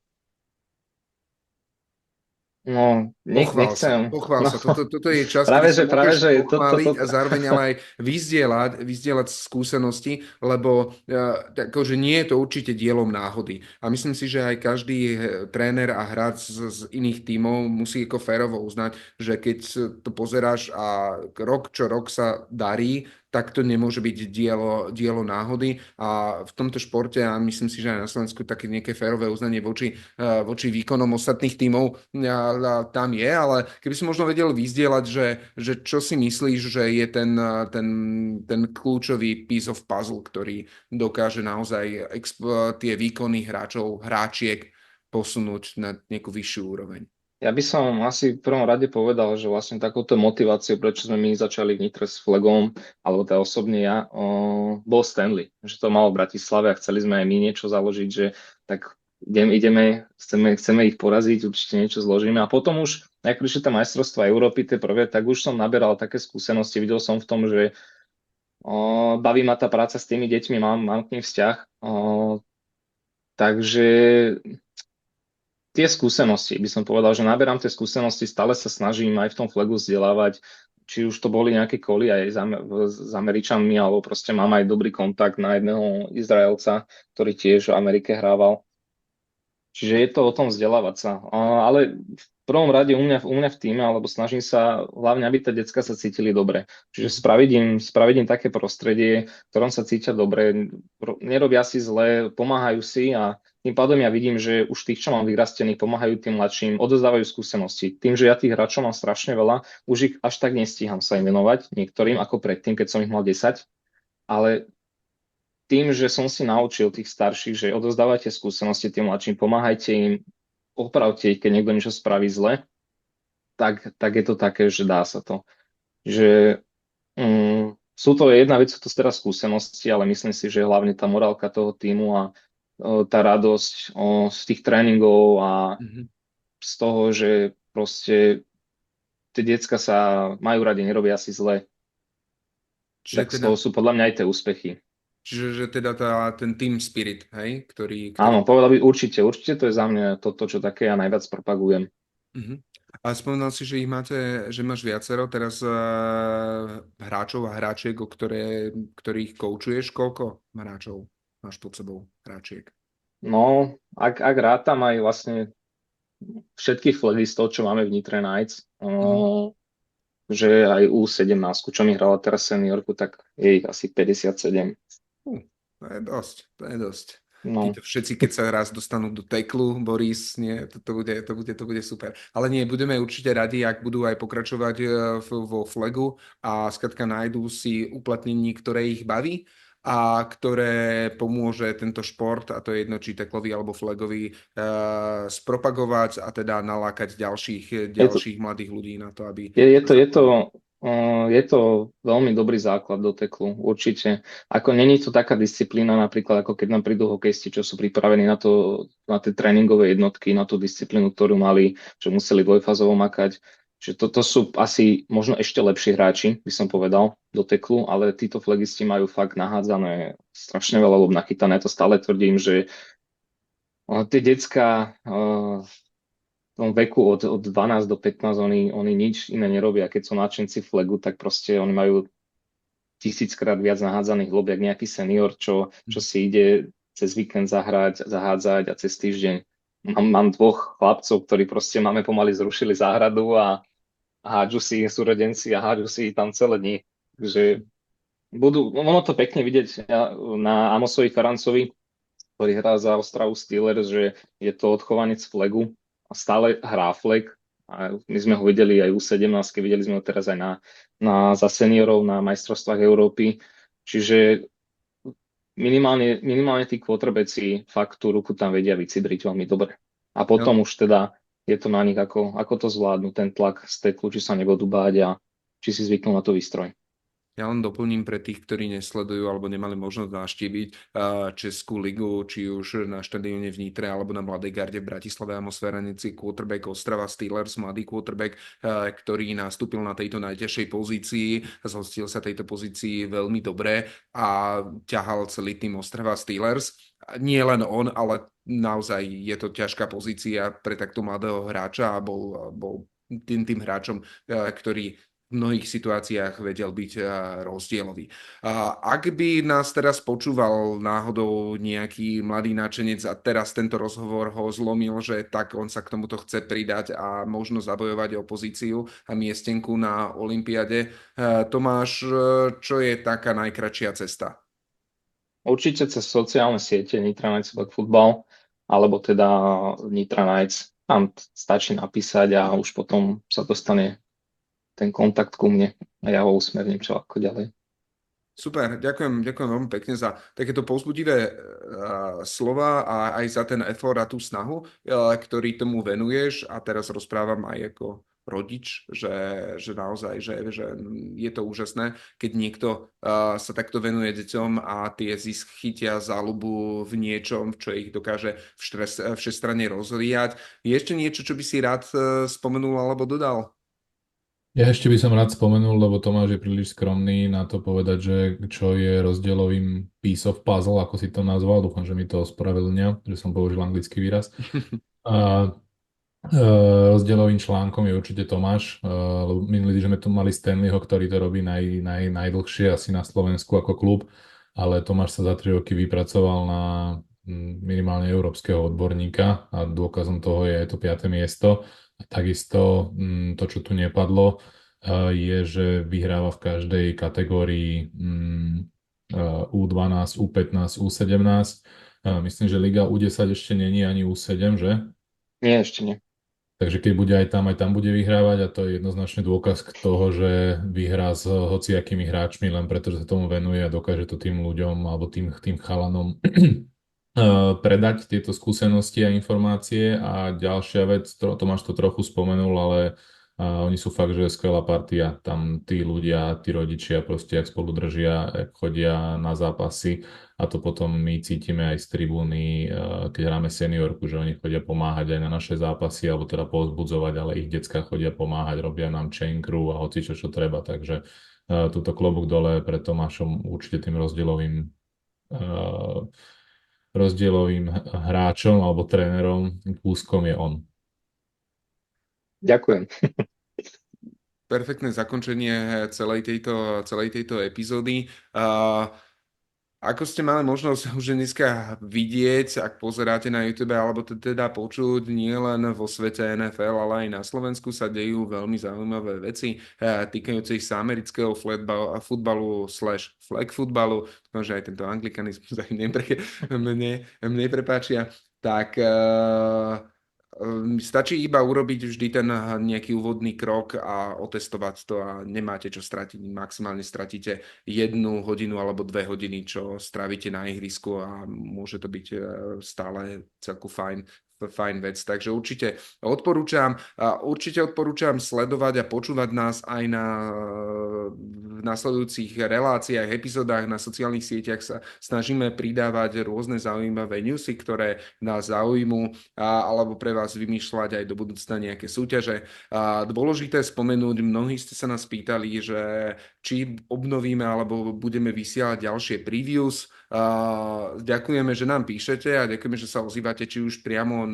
No, nechcem. Pochvál No, sa. Toto je čas, práve, kedy sa že môžeš pochváliť to. a zároveň ale aj vyzdieľať skúsenosti, lebo akože nie je to určite dielom náhody. A myslím si, že aj každý tréner a hráč z iných tímov musí ako férovo uznať, že keď to pozeráš a rok čo rok sa darí, tak to nemôže byť dielo náhody. A v tomto športe, a myslím si, že aj na Slovensku také nejaké férové uznanie voči výkonom ostatných tímov tam je, ale keby si možno vedel vyzdieľať, že čo si myslíš, že je ten kľúčový piece of puzzle, ktorý dokáže naozaj tie výkony hráčiek posunúť na nejakú vyššiu úroveň. Ja by som asi v prvom rade povedal, že vlastne takúto motiváciu, prečo sme my začali v Nitre s Flegom, alebo teda osobne ja, bol Stanley. Že to malo v Bratislave a chceli sme aj my niečo založiť, že tak chceme ich poraziť, určite niečo zložíme. A potom už, ak prišli tie majstrovstvá Európy, tie prvé, tak už som naberal také skúsenosti. Videl som v tom, že baví ma tá práca s tými deťmi, mám k nim vzťah. Takže tie skúsenosti, by som povedal, že naberám tie skúsenosti, stále sa snažím aj v tom Flegu vzdelávať, či už to boli nejaké koly aj s Američanmi, alebo proste mám aj dobrý kontakt na jedného Izraelca, ktorý tiež v Amerike hrával. Čiže je to o tom vzdelávať sa. Ale v prvom rade u mňa v týme, alebo snažím sa hlavne, aby tie decka sa cítili dobre. Čiže spraviť im také prostredie, v ktorom sa cítia dobre, nerobia si zle, pomáhajú si a tým pádom ja vidím, že už tých, čo mám vyrastených, pomáhajú tým mladším, odozdávajú skúsenosti. Tým, že ja tých hráčov mám strašne veľa, už ich až tak nestíham sa im venovať niektorým, ako predtým, keď som ich mal 10, ale tým, že som si naučil tých starších, že odozdávajte skúsenosti tým mladším, pomáhajte im, opravte ich, keď niekto niečo spraví zle, tak je to také, že dá sa to. Že sú to jedna vec, sú to teraz skúsenosti, ale myslím si, že hlavne tá morálka toho týmu a tá radosť z tých tréningov a z toho, že proste tie decka sa majú radi, nerobia si zle. Tak z toho sú podľa mňa aj tie úspechy. Čiže že teda ten team spirit, hej, ktorý... Áno, povedal by určite to je za mňa to, čo také ja najviac propagujem. A spomínal si, že že máš viacero teraz hráčov a hráčiek, ktorých koučuješ. Koľko hráčov máš pod sebou, hráčiek? No, ak rátam aj vlastne všetkých flegistov, čo máme v Nitre Knights, že aj U17, čo mi hrala teraz seniorku, tak je ich asi 57. To je dosť. No. Títo všetci, keď sa raz dostanú do teklu, Boris, nie, to bude super. Ale nie, budeme určite radi, ak budú aj pokračovať vo flegu a skrátka nájdú si uplatnenie, ktoré ich baví a ktoré pomôže tento šport, a to je jedno, či teklový alebo flagový, spropagovať a teda nalákať ďalších mladých ľudí na to, aby... Je to veľmi dobrý základ do teklu, určite. Ako není to taká disciplína, napríklad ako keď nám prídu hokejisti, čo sú pripravení na tie tréningové jednotky, na tú disciplínu, ktorú mali, že museli dvojfázovo makať. Čiže toto sú asi možno ešte lepší hráči, by som povedal, do teklu, ale títo flegisti majú fakt nahádzané strašne veľa lob nachytané. To stále tvrdím, že tie decká v tom veku od 12 do 15 oni nič iné nerobia. Keď sú nadšenci flegu, tak proste oni majú 1000-krát viac nahádzaných lob, jak nejaký senior, čo si ide cez víkend zahrať, zahádzať a cez týždeň. Mám dvoch chlapcov, ktorí proste máme pomaly zrušili záhradu a hádžu si súrodenci a hádžu si tam celé dni. Takže ono to pekne vidieť na Amosovi Ferancovi, ktorý hrá za Ostravu Steelers, že je to odchovanec flagu a stále hrá flag. A my sme ho videli aj u 17, videli sme ho teraz aj za seniorov na majstrovstvách Európy. Čiže minimálne tí quarterbacki fakt tú ruku tam vedia vycidriť veľmi dobre. A potom už teda je to na nich, ako to zvládnu, ten tlak z teklu, či sa nebudú báť a či si zvyknú na to výstroj. Ja len doplním pre tých, ktorí nesledujú alebo nemali možnosť navštíviť Českú ligu, či už na štadióne v Nitre alebo na Mladej garde v Bratislave. Amos Feranec, quarterback Ostrava Steelers, mladý quarterback, ktorý nastúpil na tejto najťažšej pozícii, zhostil sa tejto pozícii veľmi dobre a ťahal celý tým Ostrava Steelers. Nie len on, ale naozaj je to ťažká pozícia pre takto mladého hráča a bol tým hráčom, ktorý v mnohých situáciách vedel byť rozdielový. Ak by nás teraz počúval náhodou nejaký mladý nadšenec a teraz tento rozhovor ho zlomil, že tak on sa k tomuto chce pridať a možno zabojovať o pozíciu a miestenku na olympiade. Tomáš, čo je taká najkratšia cesta? Určite cez sociálne siete Nitra Knights Flag Football alebo teda Nitra Knights. Tam stačí napísať a už potom sa dostane ten kontakt ku mne a ja ho usmerním, čo ako ďalej. Super, ďakujem veľmi pekne za takéto povzbudivé slova a aj za ten effort a tú snahu, ktorý tomu venuješ. A teraz rozprávam aj ako rodič, že naozaj, že je to úžasné, keď niekto sa takto venuje deťom a tie chytia záľubu v niečom, čo ich dokáže všestranne rozvíjať. Je ešte niečo, čo by si rád spomenul alebo dodal? Ja ešte by som rád spomenul, lebo Tomáš je príliš skromný na to povedať, že čo je rozdielovým piece of puzzle, ako si to nazval. Dúfam, že mi to ospravedlňa, že som použil anglický výraz. A rozdielovým článkom je určite Tomáš, lebo minulý týždeň sme tu mali Stanleyho, ktorý to robí najdlhšie asi na Slovensku ako klub, ale Tomáš sa za 3 roky vypracoval na minimálne európskeho odborníka a dôkazom toho je aj to 5. miesto. A takisto to, čo tu nepadlo, je, že vyhráva v každej kategórii U12, U15, U17. Myslím, že Liga U10 ešte není ani U7, že? Nie, ešte nie. Takže keď bude aj tam bude vyhrávať a to je jednoznačný dôkaz toho, že vyhrá s hociakými hráčmi len preto, že sa tomu venuje a dokáže to tým ľuďom alebo tým chalanom predať tieto skúsenosti a informácie. A ďalšia vec, Tomáš to trochu spomenul, ale oni sú fakt, že je skvelá partia. Tam tí ľudia, tí rodičia proste, jak spolu držia, jak chodia na zápasy a to potom my cítime aj z tribúny, keď hráme seniorku, že oni chodia pomáhať aj na naše zápasy, alebo teda povzbudzovať, ale ich decká chodia pomáhať, robia nám chain crew a hoci čo treba. Takže túto klobúk dole pred Tomášom určite tým rozdielovým hráčom alebo trénerom kúskom je on. Ďakujem. Perfektné zakončenie celej tejto epizódy. Ako ste mali možnosť už dneska vidieť, ak pozeráte na YouTube, alebo teda počuť, nie len vo svete NFL, ale aj na Slovensku sa dejú veľmi zaujímavé veci týkajúce sa amerického futbalu / flag futbalu, že aj tento anglikanizmus mne prepáčia, tak stačí iba urobiť vždy ten nejaký úvodný krok a otestovať to a nemáte čo stratiť. Maximálne stratíte 1 hodinu alebo 2 hodiny, čo strávite na ihrisku a môže to byť stále celku fajn vec. Takže určite odporúčam sledovať a počúvať nás aj v nasledujúcich reláciách, epizódach na sociálnych sieťach sa snažíme pridávať rôzne zaujímavé newsy, ktoré nás zaujímu alebo pre vás vymýšľať aj do budúcna nejaké súťaže. Dôležité spomenúť, mnohí ste sa nás pýtali, že či obnovíme alebo budeme vysielať ďalšie previews. Ďakujeme, že nám píšete a ďakujeme, že sa ozývate či už priamo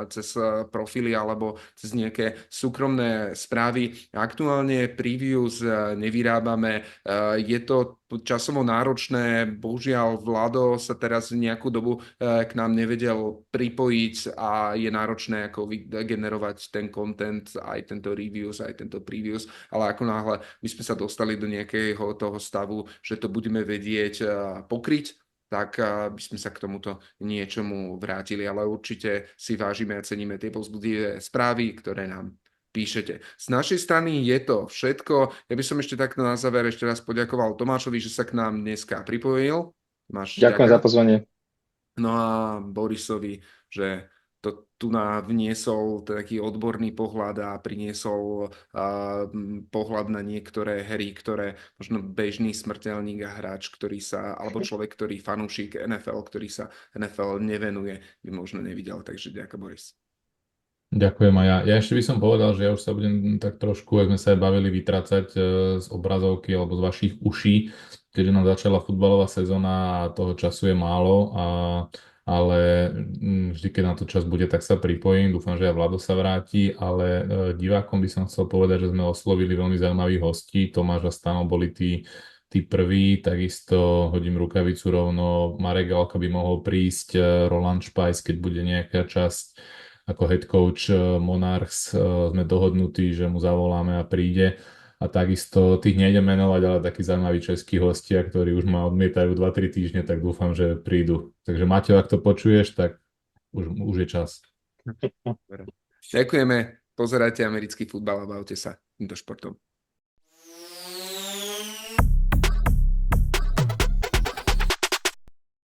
cez profily alebo cez nejaké súkromné správy. Aktuálne previews nevyrábame. Je to časovo náročné. Bohužiaľ, Vlado sa teraz nejakú dobu k nám nevedel pripojiť a je náročné ako generovať ten content, aj tento reviews, aj tento previews, ale ako náhle my sme sa dostali do nejakého toho stavu, že to budeme vedieť pokryť, tak by sme sa k tomuto niečomu vrátili, ale určite si vážime a ceníme tie povzbudivé správy, ktoré nám píšete. Z našej strany je to všetko. Ja by som ešte takto na záver ešte raz poďakoval Tomášovi, že sa k nám dneska pripojil. Tomáš, Ďakujem za pozvanie. No a Borisovi, že to tu vniesol taký odborný pohľad a priniesol pohľad na niektoré hry, ktoré možno bežný smrteľník a hráč, ktorý sa, alebo človek, ktorý fanúšik NFL, ktorý sa NFL nevenuje, by možno nevidel. Takže ďakujem, Boris. Ďakujem a ja ešte by som povedal, že ja už sa budem tak trošku, ak sme sa aj bavili, vytracať z obrazovky alebo z vašich uší, keďže nám začala futbalová sezóna a toho času je málo, ale vždy, keď na to čas bude, tak sa pripojím. Dúfam, že aj Vlado sa vráti, ale divákom by som chcel povedať, že sme oslovili veľmi zaujímavých hostí. Tomáš a Stano boli tí prví, takisto hodím rukavicu rovno, Marek Galka by mohol prísť, Roland Špajs, keď bude nejaká časť ako head coach Monarchs, sme dohodnutí, že mu zavoláme a príde. A takisto tých nejdem menovať, ale takí zaujímaví českí hostia, ktorí už ma odmietajú 2-3 týždne, tak dúfam, že prídu. Takže Maťo, ak to počuješ, tak už je čas. Ďakujeme, pozerajte americký futbal a bavte sa týmto športom.